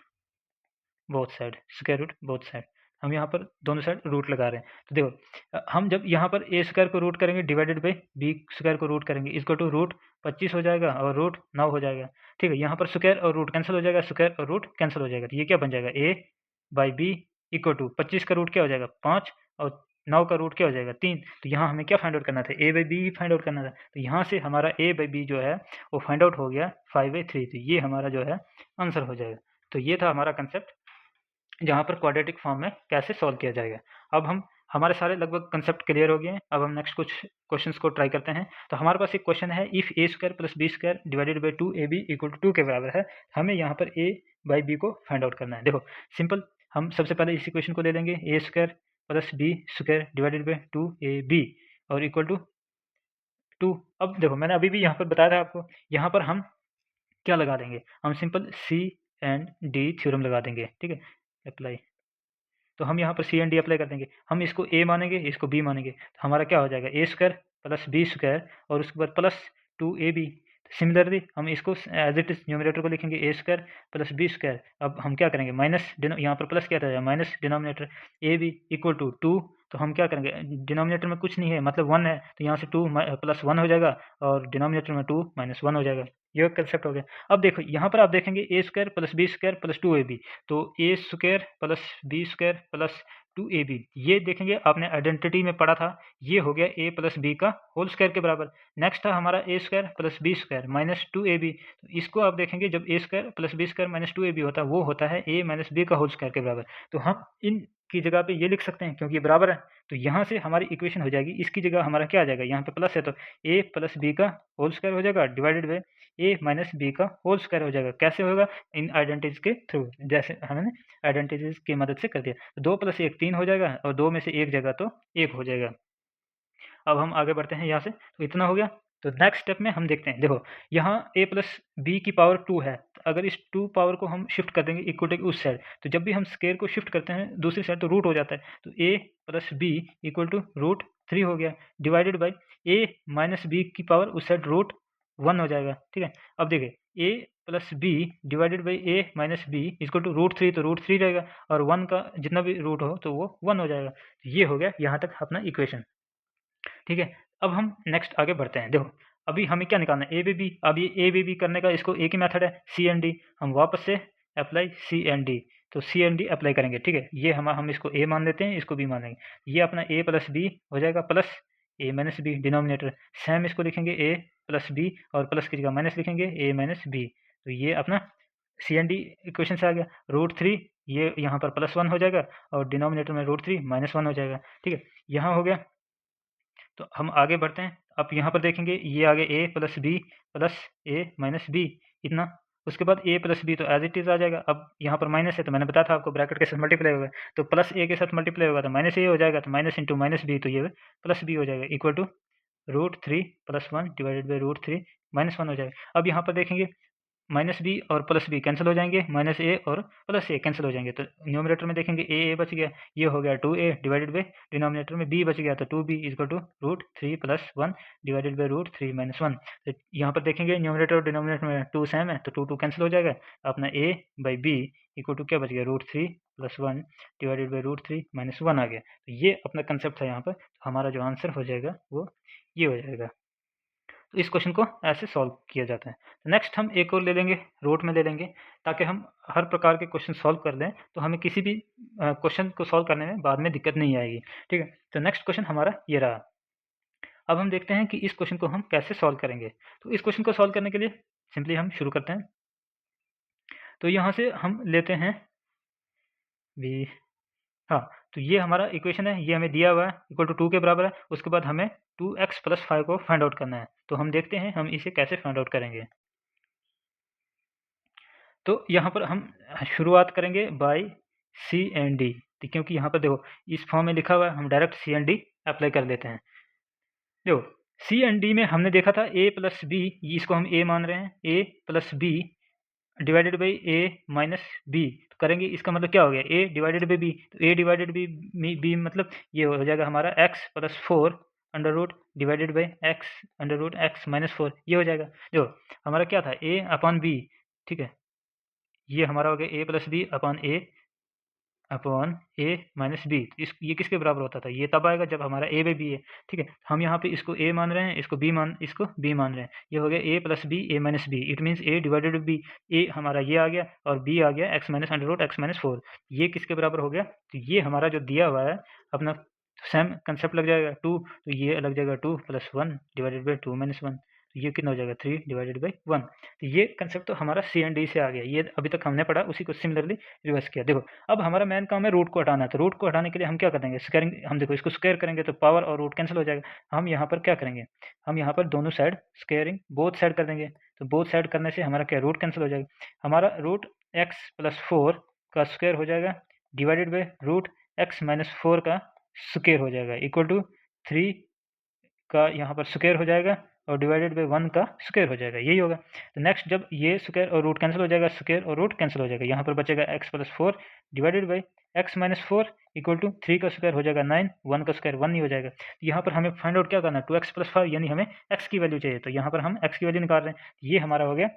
both side, square root both side, हम यहाँ पर दोनों साइड रूट लगा रहे हैं। तो देखो हम जब यहाँ पर ए स्क्वायर को रूट करेंगे डिवाइडेड बाई बी स्क्वायर को रूट करेंगे, इसको टू रूट 25 हो जाएगा और रूट 9 हो जाएगा, ठीक है। यहाँ पर स्क्वायर और रूट कैंसिल हो जाएगा, स्क्वायर और रूट कैंसिल हो जाएगा, तो ये क्या बन जाएगा ए बाई बी इक्वल टू 25 का रूट क्या हो जाएगा 5 और 9 का रूट क्या हो जाएगा 3। तो यहाँ हमें क्या फाइंड आउट करना था, ए बाई बी फाइंड आउट करना था, तो यहाँ से हमारा ए बाई बी जो है वो फाइंड आउट हो गया 5/3, तो ये हमारा जो है आंसर हो जाएगा। तो ये था हमारा कंसेप्ट, जहाँ पर क्वाड्रेटिक फॉर्म में कैसे सॉल्व किया जाएगा। अब हम हमारे सारे लगभग कंसेप्ट क्लियर हो गए हैं। अब हम नेक्स्ट कुछ क्वेश्चंस को ट्राई करते हैं। तो हमारे पास एक क्वेश्चन है, if A square plus B square divided by 2ab equal to 2 के बराबर है, हमें यहाँ पर ए बाई बी को फाइंड आउट करना है। देखो सिंपल, हम सबसे पहले इस इक्वेशन को ले लेंगे, A square plus B square divided by 2ab और इक्वल टू 2। अब देखो मैंने अभी भी यहाँ पर बताया था आपको, यहाँ पर हम क्या लगा देंगे, हम simple C and D theorem लगा देंगे, ठीक है, अप्लाई। तो हम यहाँ पर सी एंड डी अप्लाई कर देंगे, हम इसको ए मानेंगे, इसको बी मानेंगे, तो हमारा क्या हो जाएगा ए स्क्वायर प्लस बी स्क्वायर और उसके बाद प्लस 2ab। सिमिलरली हम इसको एज इट इज न्यूमरेटर को लिखेंगे ए स्क्वायर प्लस बी स्क्वायर, अब हम क्या करेंगे माइनस, यहाँ पर प्लस क्या था minus denominator A B equal to 2, तो हम क्या करेंगे डिनोमिनेटर में कुछ नहीं है मतलब 1 है, तो यहाँ से 2 प्लस 1 हो जाएगा और डिनोमिनेटर में 2 माइनस 1 हो जाएगा। ये कंसेप्ट हो गया। अब देखो यहाँ पर आप देखेंगे A square plus B square plus 2ab, तो A square plus B square plus 2ab, ये देखेंगे आपने आइडेंटिटी में पढ़ा था, ये हो गया a प्लस बी का होल स्क्वायर के बराबर। नेक्स्ट था हमारा A square plus B square minus 2ab, तो इसको आप देखेंगे जब A square plus B square minus 2ab होता है वो होता है a माइनस बी का होल स्क्वायर के बराबर। तो हम इन की जगह पे ये लिख सकते हैं क्योंकि ये बराबर है, तो यहाँ से हमारी इक्वेशन हो जाएगी, इसकी जगह हमारा क्या आ जाएगा, यहाँ पे प्लस है तो a प्लस बी का होल स्क्वायर हो जाएगा divided by a minus B का होल स्क्वायर हो जाएगा। कैसे होगा, इन आइडेंटिटीज के थ्रू, जैसे हमने आइडेंटिटीज की मदद से कर दिया। तो 2 प्लस 1 3 हो जाएगा और 2 में से एक जगह तो 1 हो जाएगा। अब हम आगे बढ़ते हैं यहाँ से, तो इतना हो गया। तो नेक्स्ट स्टेप में हम देखते हैं, देखो यहाँ a प्लस बी की पावर 2 है, तो अगर इस 2 पावर को हम शिफ्ट कर देंगे इक्वल टू उस साइड, तो जब भी हम स्क्वायर को शिफ्ट करते हैं दूसरी साइड तो रूट हो जाता है, तो a plus B equal to root 3 हो गया divided by a minus B की पावर उस साइड रूट 1 हो जाएगा, ठीक है। अब देखिए a plus B divided by a minus B equal to root 3, तो रूट 3 रहेगा और 1 का जितना भी रूट हो तो वो 1 हो जाएगा। ये हो गया यहाँ तक अपना इक्वेशन, ठीक है। अब हम नेक्स्ट आगे बढ़ते हैं। देखो अभी हमें क्या निकालना है, ए बी बी। अब ये ए बी बी करने का इसको एक ही मेथड है, सी एंड डी। हम वापस से अप्लाई सी एंड डी, तो सी एंड डी अप्लाई करेंगे, ठीक है। ये हम इसको ए मान लेते हैं, इसको बी मान लेंगे। ये अपना ए प्लस बी हो जाएगा plus A minus B denominator, same इसको लिखेंगे ए प्लस बी और प्लस की जगह माइनस लिखेंगे ए माइनस बी। तो ये अपना सी एंड डी इक्वेशन से आ गया। रूट 3 ये यहाँ पर प्लस 1 हो जाएगा और डिनोमिनेटर में रूट 3 माइनस 1 हो जाएगा, ठीक है। यहाँ हो गया। तो हम आगे बढ़ते हैं। अब यहाँ पर देखेंगे ये आगे a plus B plus A minus B इतना, उसके बाद a प्लस बी तो एज इट इज़ आ जाएगा। अब यहाँ पर माइनस है तो मैंने बताया था आपको ब्रैकेट के साथ मल्टीप्लाई होगा, तो प्लस a के साथ मल्टीप्लाई होगा तो माइनस a हो जाएगा, तो माइनस इंटू माइनस बी, तो ये प्लस बी हो जाएगा equal to root 3 plus 1 divided by root 3 minus 1 हो जाएगा। अब यहाँ पर देखेंगे माइनस बी और प्लस बी कैंसिल हो जाएंगे, माइनस ए और प्लस ए कैंसिल हो जाएंगे, तो न्यूमरेटर में देखेंगे ए बच गया, ये हो गया 2a डिवाइडेड बाई डिनोमिनेटर में b बच गया, तो 2b equal to root 3 plus 1 divided by root 3 minus 1। तो यहाँ पर देखेंगे न्यूमरेटर और डिनोमिनेटर में 2 सेम है, तो 2 कैंसिल हो जाएगा, अपना a by B equal to क्या बच गया root 3 plus 1 divided by root 3 minus 1 आ गया। तो ये अपना कंसेप्ट था यहाँ पर, तो हमारा जो आंसर हो जाएगा वो ये हो जाएगा। तो इस क्वेश्चन को ऐसे सॉल्व किया जाता है। तो नेक्स्ट हम एक और ले लेंगे, रूट में ले लेंगे, ताकि हम हर प्रकार के क्वेश्चन सॉल्व कर लें, तो हमें किसी भी क्वेश्चन को सॉल्व करने में बाद में दिक्कत नहीं आएगी, ठीक है। तो नेक्स्ट क्वेश्चन हमारा ये रहा। अब हम देखते हैं कि इस क्वेश्चन को हम कैसे सॉल्व करेंगे। तो इस क्वेश्चन को सॉल्व करने के लिए सिंपली हम शुरू करते हैं। तो यहाँ से हम लेते हैं बी, हाँ, तो ये हमारा इक्वेशन है, ये हमें दिया हुआ है इक्वल टू 2 के बराबर है। उसके बाद हमें 2x + 5 को फाइंड आउट करना है। तो हम देखते हैं हम इसे कैसे फाइंड आउट करेंगे। तो यहाँ पर हम शुरुआत करेंगे बाय सी एंड डी, क्योंकि यहाँ पर देखो इस फॉर्म में लिखा हुआ है, हम direct C and D apply कर लेते हैं। देखो सी एंड डी में हमने देखा था a + b, इसको हम a मान रहे हैं, a + b divided by a - b। तो करेंगे इसका मतलब क्या हो गया, a डिवाइडेड बाई b, तो a डिवाइडेड बाई b मतलब ये हो जाएगा हमारा x + 4 under root divided by x under root x - 4, ये हो जाएगा। जो हमारा क्या था a/b, ठीक है, ये हमारा हो गया a + b upon a - b। इस ये किसके बराबर होता था, ये तब आएगा जब हमारा a बाई b है, ठीक है। हम यहाँ पे इसको a मान रहे हैं, इसको b मान रहे हैं, ये हो गया a + b a - b, it means a divided by b, a हमारा ये आ गया और b आ गया x - अंडर रूट x - 4, ये किसके बराबर हो गया। तो ये हमारा जो दिया हुआ है अपना सेम कंसेप्ट लग जाएगा 2, तो ये लग जाएगा 2 + 1 डिवाइडेड बाई 2 - 1, तो ये कितना हो जाएगा 3 डिवाइडेड बाई 1। तो ये कंसेप्ट तो हमारा सी एंड डी से आ गया, ये अभी तक हमने पढ़ा, उसी को सिमिलरली रिवर्स किया। देखो अब हमारा मेन काम है रूट को हटाना है, तो रूट को हटाने के लिए हम क्या करेंगे, स्क्वायरिंग, हम देखो इसको स्क्वायर करेंगे तो पावर और रूट कैंसिल हो जाएगा। हम यहाँ पर क्या करेंगे, हम यहाँ पर दोनों साइड स्क्वायरिंग बोथ साइड कर देंगे, तो बोथ साइड करने से हमारा क्या रूट कैंसिल हो जाएगा। हमारा रूट x + 4 का स्क्वायर हो जाएगा डिवाइडेड बाई रूट x - 4 का स्क्वायर हो जाएगा इक्वल टू 3 का यहाँ पर स्क्वायर हो जाएगा और डिवाइडेड बाई 1 का स्क्वायर हो जाएगा, यही होगा। तो नेक्स्ट जब ये स्क्वायर और रूट कैंसिल हो जाएगा, स्क्वायर और रूट कैंसिल हो जाएगा, यहाँ पर बचेगा x + 4 divided by x - 4 equal to 3 का स्क्वायर हो जाएगा 9, 1 का स्क्वायर 1 ही हो जाएगा। तो यहाँ पर हमें फाइंड आउट क्या करना है, 2x + 5, यानी हमें x की वैल्यू चाहिए, तो यहाँ पर हम x की वैल्यू निकाल रहे हैं। ये हमारा हो गया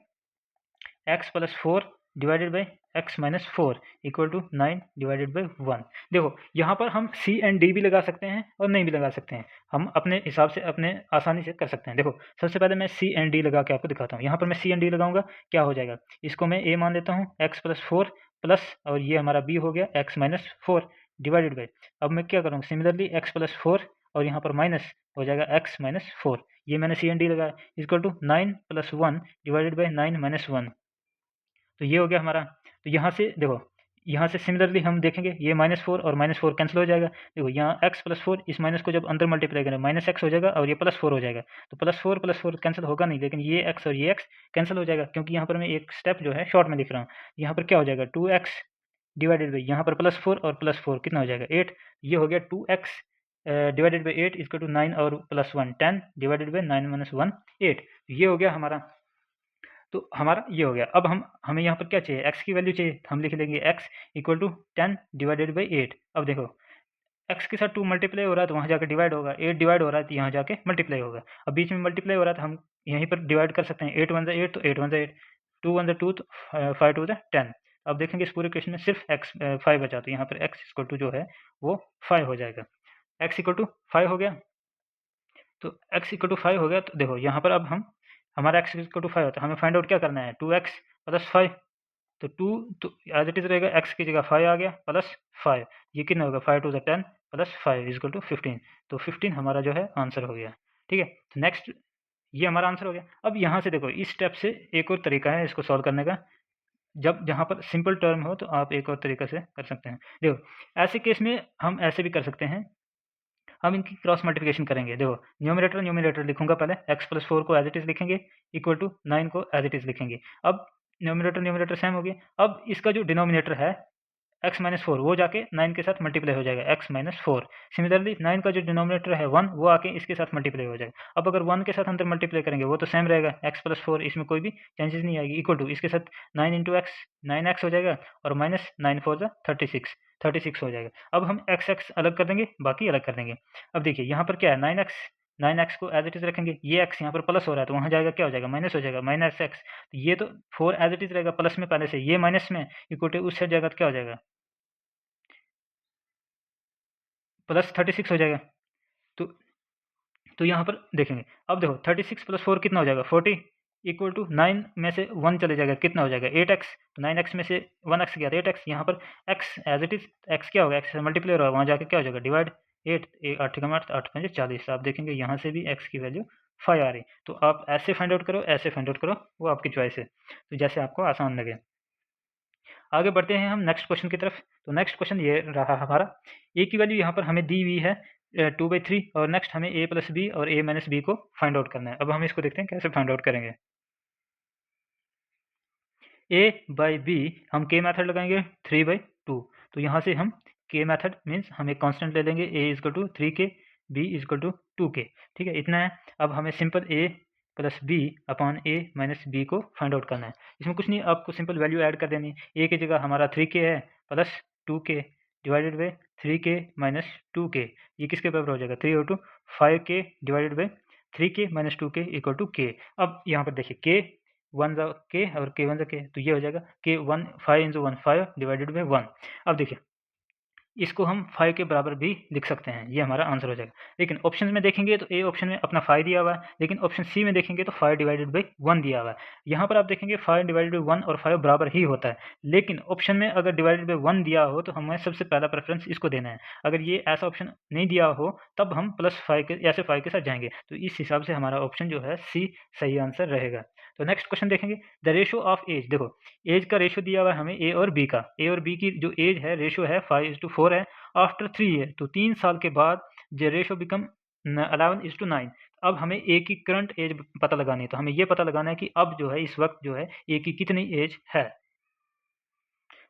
x + 4 divided by x - 4 equal to 9 divided by 1। देखो यहाँ पर हम सी एंड डी भी लगा सकते हैं और नहीं भी लगा सकते हैं, हम अपने हिसाब से अपने आसानी से कर सकते हैं। देखो सबसे पहले मैं सी एंड डी लगा के आपको दिखाता हूँ। यहाँ पर मैं सी एंड डी लगाऊंगा, क्या हो जाएगा, इसको मैं a मान लेता हूँ, x + 4 प्लस और ये हमारा b हो गया x - 4 डिवाइडेड बाई, अब मैं क्या करूँगा सिमिलरली x + 4 और यहाँ पर माइनस हो जाएगा x - 4, ये मैंने सी एंड डी लगाया इक्वल टू 9 + 1 डिवाइडेड बाई 9 - 1, तो ये हो गया हमारा। तो यहाँ से देखो, यहाँ से सिमिलरली हम देखेंगे ये -4 और -4 कैंसिल हो जाएगा। देखो यहाँ x + 4 इस माइनस को जब अंदर मल्टीप्लाई करें -x हो जाएगा और ये +4 हो जाएगा, तो +4 + 4 कैंसिल होगा नहीं, लेकिन ये x और ये x कैंसिल हो जाएगा, क्योंकि यहाँ पर मैं एक स्टेप जो है शॉर्ट में लिख रहा हूँ। यहाँ पर क्या हो जाएगा 2x डिवाइडेड बाई यहाँ पर +4 और +4 कितना हो जाएगा 8, ये हो गया 2x divided by 8 equal to 9 और +1 10 डिवाइडेड बाई 9 - 1 8, ये हो गया हमारा। तो हमारा ये हो गया। अब हमें यहाँ पर क्या चाहिए, x की वैल्यू चाहिए, तो हम लिख लेंगे x equal to 10 divided by 8। अब देखो x के साथ 2 मल्टीप्लाई हो रहा है तो वहाँ जाकर डिवाइड होगा, 8 डिवाइड हो रहा है तो यहाँ जाके मल्टीप्लाई होगा। अब बीच में मल्टीप्लाई हो रहा है तो हम यहीं पर डिवाइड कर सकते हैं, 8 × 1 = 8 तो 8 × 1 = 8, 2 × 2 तो 5 × 2 = 10। अब देखेंगे इस पूरे क्वेश्चन में सिर्फ x 5 बचा, तो यहाँ पर x इक्वल टू जो है वो 5 हो जाएगा। x इक्वल टू 5 हो गया, तो x इक्वल टू 5 हो गया, तो देखो यहाँ पर अब हमारा x इक्वल टू 5 होता है, हमें फाइंड आउट क्या करना है 2x + 5, तो 2 तो एज इट इज़ रहेगा, x की जगह 5 आ गया प्लस 5, ये कितना होगा 5 × 2 = 10 प्लस 5 इक्वल टू 15, तो 15 हमारा जो है आंसर हो गया। ठीक है, तो नेक्स्ट ये हमारा आंसर हो गया। अब यहाँ से देखो इस स्टेप से एक और तरीका है इसको सॉल्व करने का, जब जहाँ पर सिंपल टर्म हो तो आप एक और तरीका से कर सकते हैं। देखो ऐसे केस में हम ऐसे भी कर सकते हैं, हम इनकी क्रॉस मल्टीप्लिकेशन करेंगे। देखो न्यूमरेटर लिखूंगा, पहले x + 4 को एज इट इज़ लिखेंगे इक्वल टू 9 को एज इट इज़ लिखेंगे। अब न्यूमरेटर सेम हो गया। अब इसका जो डिनोमिनेटर है x - 4 वो जाके 9 के साथ मल्टीप्लाई हो जाएगा, x - 4। सिमिलरली 9 का जो डिनोमिनेटर है 1 वो आके इसके साथ मल्टीप्लाई हो जाएगा। अब अगर 1 के साथ अंदर मल्टीप्लाई करेंगे वो तो सेम रहेगा, x + 4, इसमें कोई भी चेंजेस नहीं आएगी, इक्वल टू इसके साथ 9 × x 9x हो जाएगा और माइनस 9 × 4 = 36 हो जाएगा। अब हम x अलग कर देंगे, बाकी अलग कर देंगे। अब देखिए यहाँ पर क्या है 9x को एज इट इज़ रखेंगे, ये x यहाँ पर प्लस हो रहा है तो वहाँ जाएगा क्या हो जाएगा माइनस हो जाएगा -x, ये तो 4 एज इट इज़ रहेगा प्लस में पहले से, ये माइनस में इक्वल टू उस साइड जाएगा तो क्या हो जाएगा +36 हो जाएगा। तो यहाँ पर देखेंगे, अब देखो 36 + 4 कितना हो जाएगा 40 इक्वल टू 9 में से 1 चले जाएगा, कितना हो जाएगा 8x, तो 9x में से 1x गया 8x, यहाँ पर x as it is x क्या होगा, x से मल्टीप्लाई हो रहा है, वहाँ जाके क्या हो जाएगा डिवाइड 8 8 × 8 8 × 5 = 40। आप देखेंगे यहाँ से भी x की वैल्यू 5 आ रही। तो आप ऐसे फाइंड आउट करो, ऐसे फाइंड आउट करो, वो आपकी चॉइस है, तो जैसे आपको आसान लगे। आगे बढ़ते हैं हम नेक्स्ट क्वेश्चन की तरफ। तो नेक्स्ट क्वेश्चन ये रहा हमारा, ए की वैल्यू यहाँ पर हमें दी हुई है 2/3 और नेक्स्ट हमें a प्लस बी और a माइनस बी को फाइंड आउट करना है। अब हम इसको देखते हैं कैसे फाइंड आउट करेंगे। a बाई बी हम k मेथड लगाएंगे 3/2। तो यहाँ से हम k मेथड मीन्स हम एक कांस्टेंट ले लेंगे a equal to 3k, b equal to 2k। ठीक है, इतना है। अब हमें simple a plus B upon a minus B को फाइंड आउट करना है। इसमें कुछ नहीं, आपको सिंपल वैल्यू ऐड कर देनी है। a की जगह हमारा 3k है plus 2k divided by 3k minus 2k। ये किसके बराबर हो जाएगा, 3 और 2 5k divided by 3k minus 2k equal to k। अब यहाँ पर देखिए k 1 जा k और k 1 जा k, तो ये हो जाएगा k 1 5 इंटू 1 5 डिवाइडेड बाई 1। अब देखिए इसको हम 5 के बराबर भी लिख सकते हैं, ये हमारा आंसर हो जाएगा। लेकिन ऑप्शन में देखेंगे तो ए ऑप्शन में अपना 5 दिया हुआ है, लेकिन ऑप्शन सी में देखेंगे तो 5 डिवाइडेड बाई 1 दिया हुआ है। यहाँ पर आप देखेंगे 5 डिवाइडेड बाई 1 और 5 बराबर ही होता है, लेकिन ऑप्शन में अगर डिवाइडेड बाई 1 दिया हो तो हमें सबसे पहला प्रेफरेंस इसको देना है। अगर ये ऐसा ऑप्शन नहीं दिया हो तब हम प्लस 5 के ऐसे 5 के साथ जाएंगे। तो इस हिसाब से हमारा ऑप्शन जो है सी सही आंसर रहेगा। तो नेक्स्ट क्वेश्चन देखेंगे, द रेशो ऑफ एज। देखो एज का रेशो दिया हुआ है हमें ए और बी का। ए और बी की जो एज है रेशो है 5:4 है आफ्टर 3 ईयर। तो 3 साल के बाद द रेशो बिकम 11:9। अब हमें ए की करंट एज पता लगानी है। तो हमें ये पता लगाना है कि अब जो है इस वक्त जो है ए की कितनी एज है।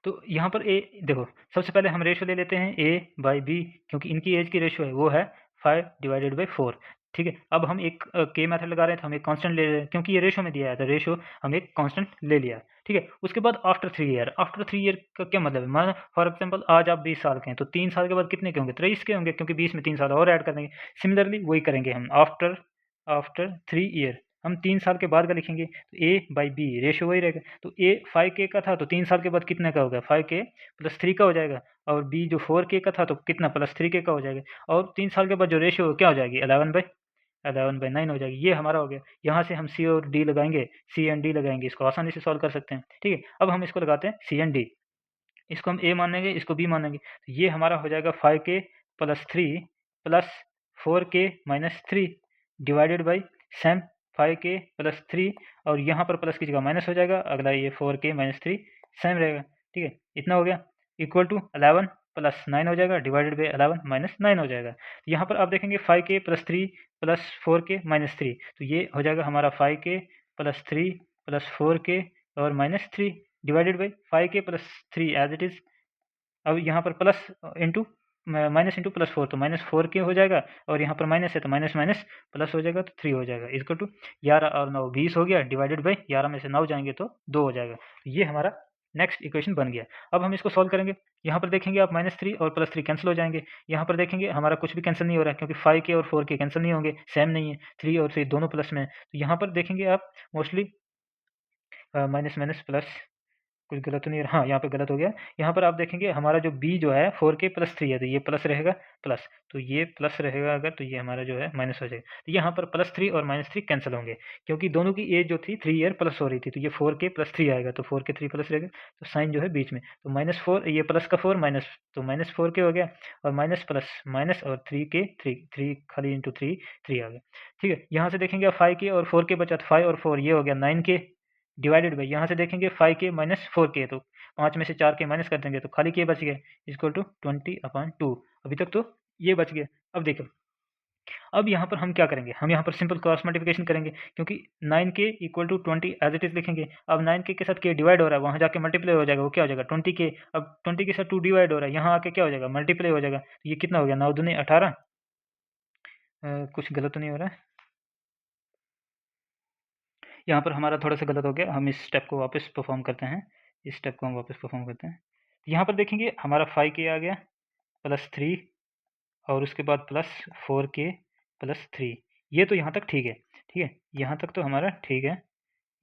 तो यहाँ पर ए देखो, सबसे पहले हम रेशो ले लेते हैं ए बाई बी, क्योंकि इनकी एज की रेशो है वो है 5 डिवाइडेड बाई 4। ठीक है, अब हम एक के मेथड लगा रहे हैं तो हम एक कांस्टेंट ले रहे हैं, क्योंकि ये रेशो में दिया है तो रेशो हम एक कांस्टेंट ले लिया। ठीक है, उसके बाद आफ्टर 3 ईयर। आफ्टर 3 ईयर का क्या मतलब है, मान फॉर एग्जांपल आज आप 20 साल के हैं तो 3 साल के बाद कितने के होंगे, 23 के होंगे, क्योंकि 20 में 3 साल और ऐड कर देंगे। सिमिलरली वही करेंगे हम आफ्टर आफ्टर 3 ईयर। हम 3 साल के बाद का लिखेंगे तो ए बाई बी रेशो वही रहेगा। तो ए 5k का था तो 3 साल के बाद कितने का होगा, 5k प्लस 3 का हो जाएगा। और बी जो 4k का था तो कितना प्लस 3k का हो जाएगा। और 3 साल के बाद जो रेशो क्या हो जाएगी 11/9 हो जाएगी। ये हमारा हो गया। यहाँ से हम सी और डी लगाएंगे, सी एंड डी लगाएंगे, इसको आसानी से सॉल्व कर सकते हैं। ठीक है, अब हम इसको लगाते हैं सी एंड डी। इसको हम ए मानेंगे, इसको बी मानेंगे। तो ये हमारा हो जाएगा 5k plus 3 plus 4k minus 3 divided by same 5k plus 3 और यहाँ पर प्लस की जगह माइनस हो जाएगा। अगला ये 4k माइनस 3 सेम रहेगा। ठीक है, इतना हो गया इक्वल टू 11 प्लस 9 हो जाएगा डिवाइडेड बाई 11 माइनस 9 हो जाएगा। तो यहाँ पर आप देखेंगे 5k plus 3 plus 4k minus 3, तो ये हो जाएगा हमारा 5k प्लस 3 प्लस 4k और minus 3 divided by 5k plus 3 as it is. अब यहाँ पर plus into minus into plus 4 तो माइनस 4k हो जाएगा, और यहाँ पर माइनस है तो माइनस माइनस प्लस हो जाएगा तो 3 हो जाएगा। इक्वल टू 11 और 9 20 हो गया डिवाइडेड बाई 11 में से 9 जाएंगे तो 2 हो जाएगा। ये हमारा नेक्स्ट इक्वेशन बन गया। अब हम इसको सॉल्व करेंगे। यहाँ पर देखेंगे आप -3 और +3 कैंसिल हो जाएंगे। यहाँ पर देखेंगे हमारा कुछ भी कैंसिल नहीं हो रहा है, क्योंकि 5k और 4k कैंसिल नहीं होंगे, सेम नहीं है, 3 और 3 दोनों प्लस में है। तो यहाँ पर देखेंगे आप मोस्टली माइनस माइनस प्लस, कुछ गलत तो नहीं है, हाँ यहाँ पे गलत हो गया। यहाँ पर आप देखेंगे हमारा जो b जो है 4k प्लस 3 है, तो ये प्लस रहेगा प्लस, तो ये प्लस रहेगा अगर, तो ये हमारा जो है माइनस हो जाएगा। तो यहाँ पर +3 और -3 कैंसिल होंगे, क्योंकि दोनों की एज जो थी 3 ईयर प्लस हो रही थी। तो ये 4k प्लस 3 आएगा, तो 4k 3 प्लस रहेगा, तो साइन जो है बीच में, तो -4 ये प्लस का 4 माइनस, तो -4k हो गया, और माइनस प्लस माइनस और 3k 3 खाली इंटू 3 आ गया। ठीक है, यहाँ से देखेंगे 5k और 4k बचा, तो 5 और 4 ये हो गया 9k डिवाइडेड बाई, यहाँ से देखेंगे 5k माइनस 4k, तो 5 में से 4k माइनस कर देंगे तो खाली k बच गया इक्वल टू 20/2। अभी तक तो ये बच गया। अब देखो, अब यहाँ पर हम क्या करेंगे, हम यहाँ पर सिंपल क्रॉस मल्टीप्लिकेशन करेंगे, क्योंकि 9k equal to 20 as it is लिखेंगे। अब 9k के साथ k डिवाइड हो रहा है, वहाँ जाके मल्टीप्लाई हो जाएगा, वो क्या हो जाएगा 20k। अब 20 के साथ 2 डिवाइड हो रहा है, यहाँ आके क्या हो जाएगा मल्टीप्लाई हो जाएगा। तो ये कितना हो गया 9 दूनी 18, कुछ गलत तो नहीं हो रहा है, यहाँ पर हमारा थोड़ा सा गलत हो गया। हम इस स्टेप को वापस परफॉर्म करते हैं, इस स्टेप को हम वापस परफॉर्म करते हैं। यहाँ पर देखेंगे हमारा 5k आ गया प्लस 3 और उसके बाद प्लस 4k प्लस 3, ये तो यहाँ तक ठीक है। ठीक है, यहाँ तक तो हमारा ठीक है,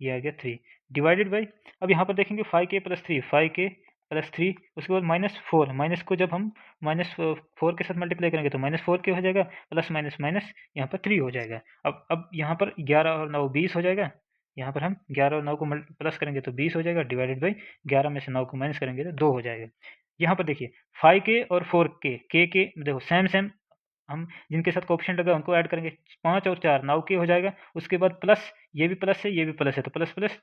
ये आ गया 3 डिवाइडेड बाई, अब यहाँ पर देखेंगे 5k प्लस 3 5k प्लस 3, उसके बाद -4, माइनस को जब हम -4 के साथ मल्टीप्लाई करेंगे तो -4k हो जाएगा, प्लस माइनस माइनस यहाँ पर 3 हो जाएगा। अब यहाँ पर 11 और 9 20 हो जाएगा, यहाँ पर हम 11 और 9 को प्लस करेंगे तो 20 हो जाएगा डिवाइडेड बाई 11 में से 9 को माइनस करेंगे तो 2 हो जाएगा। यहाँ पर देखिए 5k और 4k, k देखो सेम सेम हम जिनके साथ कोएफिशिएंट लगा उनको ऐड करेंगे, 5 और 4 9 के हो जाएगा। उसके बाद प्लस, ये भी प्लस है, ये भी प्लस है, तो प्लस प्लस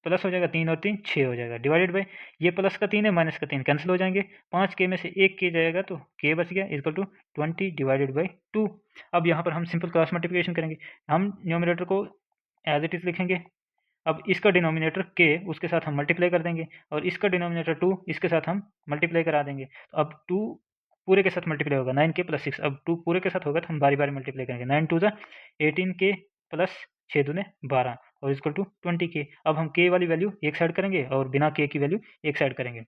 प्लस हो जाएगा, 3 और 3 6 हो जाएगा, डिवाइडेड बाई ये प्लस का 3 है, माइनस का 3 कैंसिल हो जाएंगे, 5 के में से 1 के जाएगा तो के बच गया, इक्वल टू 20 डिवाइडेड बाई 2। अब यहाँ पर हम सिंपल क्रॉस मल्टीप्लिकेशन करेंगे, हम न्यूमरेटर को एज इट इज़ लिखेंगे। अब इसका डिनोमिनेटर के उसके साथ हम मल्टीप्लाई कर देंगे, और इसका डिनोमिनेटर 2 इसके साथ हम मल्टीप्लाई करा देंगे। तो अब 2 पूरे के साथ मल्टीप्लाई होगा, 9 के प्लस 6, अब 2 पूरे के साथ होगा तो हम बारी बारी मल्टीप्लाई करेंगे, 9 2 18 के प्लस 6 दूने 12 और इक्वल टू 20 के। अब हम के वाली वैल्यू एक साइड करेंगे और बिना के की वैल्यू एक साइड करेंगे।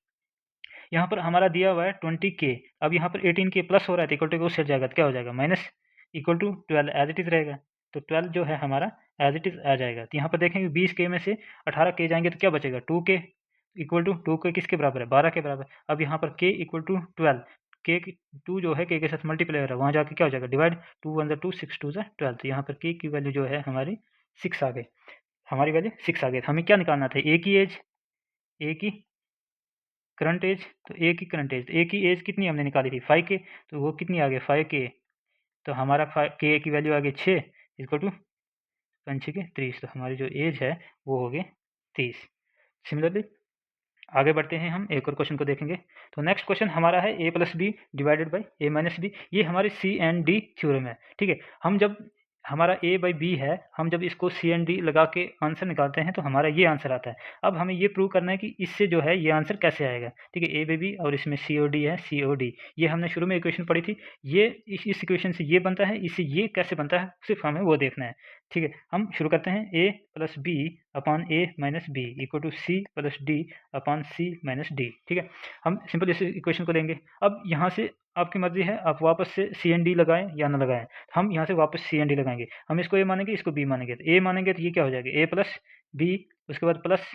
यहाँ पर हमारा दिया हुआ है 20 के, अब यहाँ पर 18 के प्लस हो रहा है तो इक्वल टू उस साइड जाएगा तो क्या हो जाएगा, minus equal to 12 as it is रहेगा। तो 12 जो है हमारा एज इट इज़ आ जाएगा। तो यहाँ पर देखेंगे 20 के में से 18 के जाएंगे तो क्या बचेगा, 2 के इक्वल टू 2 के किसके बराबर है, 12 के बराबर। अब यहाँ पर के इक्वल टू 12, के 2 जो है के साथ मल्टीप्लाई हो रहा है, वहाँ जाके क्या हो जाएगा, डिवाइड 2 1 2 6 2 12। तो यहाँ पर के की वैल्यू जो है हमारी 6 आ गई, हमारी वैल्यू 6 आ गई। हमें क्या निकालना था, ए की एज, ए की करंट एज, तो ए की करंट एज, ए की एज कितनी हमने निकाली थी 5 के, तो वो कितनी आ गई 5 के, तो हमारा के की वैल्यू आ गई 6 इक्वल टू 5 6 के 30, तो हमारी जो एज है वो हो गई 30। सिमिलरली आगे बढ़ते हैं, हम एक और क्वेश्चन को देखेंगे। तो नेक्स्ट क्वेश्चन हमारा है A plus B divided by A minus B, ये हमारी सी एंड डी थ्योरम है, ठीक है। हम जब हमारा ए बाई बी है, हम जब इसको सी एंड डी लगा के आंसर निकालते हैं तो हमारा ये आंसर आता है। अब हमें ये प्रूव करना है कि इससे जो है ये आंसर कैसे आएगा, ठीक है। ए बाई बी और इसमें सी ओ डी है, सी ओ डी, ये हमने शुरू में इक्वेशन पढ़ी थी, ये इस इक्वेशन से ये बनता है, इससे ये कैसे बनता है सिर्फ हमें वो देखना है, ठीक है। हम शुरू करते हैं, A plus B upon A minus B equal to C plus D upon C minus D, ठीक है। हम सिंपल इस इक्वेशन को लेंगे। अब यहाँ से आपकी मर्जी है, आप वापस से सी एन डी लगाएं या ना लगाएं, हम यहाँ से वापस सी एन डी लगाएंगे। हम इसको ए मानेंगे, इसको बी मानेंगे, तो ए मानेंगे तो ये क्या हो जाएगा, ए प्लस बी, उसके बाद plus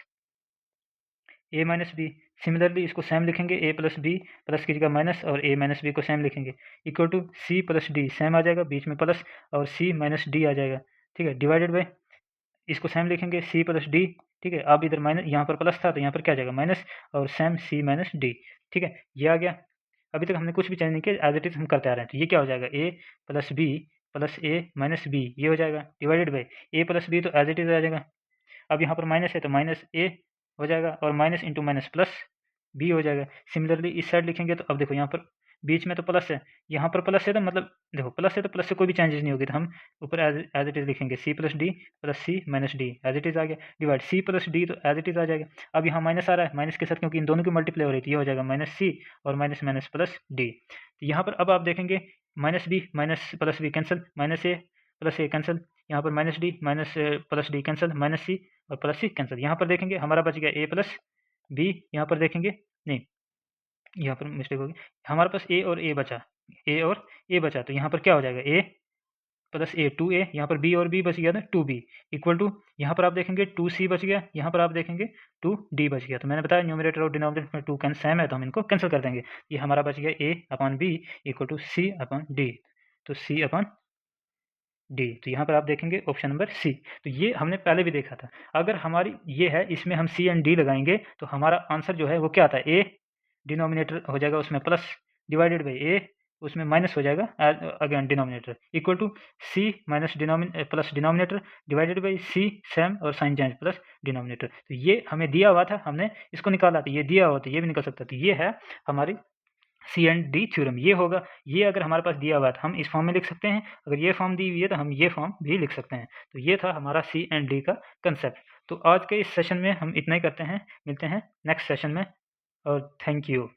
A minus B. Similarly इसको सेम लिखेंगे, ए प्लस बी, प्लस की जगह माइनस और ए माइनस बी को सेम लिखेंगे, equal to C plus D, same आ जाएगा, बीच में प्लस और सी माइनस डी आ जाएगा, ठीक है, डिवाइडेड बाई इसको सेम लिखेंगे सी प्लस डी, ठीक है। अब इधर माइनस, यहाँ पर प्लस था तो यहाँ पर क्या आ जाएगा माइनस और सेम सी माइनस डी, ठीक है, ये आ गया। अभी तक हमने कुछ भी चेंज नहीं किया, एज इट इज हम करते आ रहे हैं। तो ये क्या हो जाएगा, A plus B plus A minus B, ये हो जाएगा divided by A plus B, तो एज इट इज आ जाएगा। अब यहाँ पर माइनस है तो माइनस ए हो जाएगा और minus into minus plus B हो जाएगा। सिमिलरली इस साइड लिखेंगे तो अब देखो यहाँ पर बीच में तो प्लस है, यहाँ पर प्लस है तो मतलब देखो प्लस है तो प्लस से कोई भी चेंजेस नहीं होगी, तो हम ऊपर एज इट इज लिखेंगे C plus D plus C minus D, as it is आ गया, डिवाइड सी प्लस डी तो एज इट इज आ जाएगा। अब यहाँ माइनस आ रहा है, माइनस के साथ क्योंकि इन दोनों की मल्टीप्लाई हो रही थी, ये हो जाएगा माइनस सी और माइनस माइनस प्लस डी। तो यहाँ पर अब आप देखेंगे minus B minus plus B cancel, minus A plus A cancel, यहाँ पर minus D minus plus D cancel, minus C और प्लस सी कैंसिल। यहाँ पर देखेंगे हमारा बच गया ए प्लस बी, यहाँ पर देखेंगे नहीं, यहाँ पर मिस्टेक होगी, हमारे पास ए और ए बचा, ए और ए बचा, तो यहाँ पर क्या हो जाएगा ए प्लस ए 2a, यहाँ पर b और b बच गया था 2b इक्वल टू, यहाँ पर आप देखेंगे 2c बच गया, यहाँ पर आप देखेंगे 2d बच गया। तो मैंने बताया न्यूमरेटर और डिनोमिनेटर में 2 कैंसिल सेम है तो हम इनको कैंसिल कर देंगे। ये हमारा बच गया a upon b equal to c upon d, तो c अपॉन डी, तो यहाँ पर आप देखेंगे ऑप्शन नंबर सी। तो ये हमने पहले भी देखा था, अगर हमारी ये है इसमें हम सी एंड डी लगाएंगे तो हमारा आंसर जो है वो क्या आता है, ए डिनोमिनेटर हो जाएगा उसमें प्लस डिवाइडेड बाई ए, उसमें माइनस हो जाएगा again denominator, equal to C minus plus denominator divided by C same और साइन चेंज प्लस डिनोमिनेटर। तो ये हमें दिया हुआ था, हमने इसको निकाला था, ये दिया हुआ था, ये भी निकल सकता था। ये है हमारी सी एंड डी थ्योरम, ये होगा। ये अगर हमारे पास दिया हुआ है तो हम इस फॉर्म में लिख सकते हैं, अगर ये फॉर्म दी हुई है तो हम ये फॉर्म भी लिख सकते हैं। तो ये था हमारा सी एंड डी का कंसेप्ट। तो आज के इस सेशन में हम इतना ही करते हैं, मिलते हैं नेक्स्ट सेशन में और थैंक यू।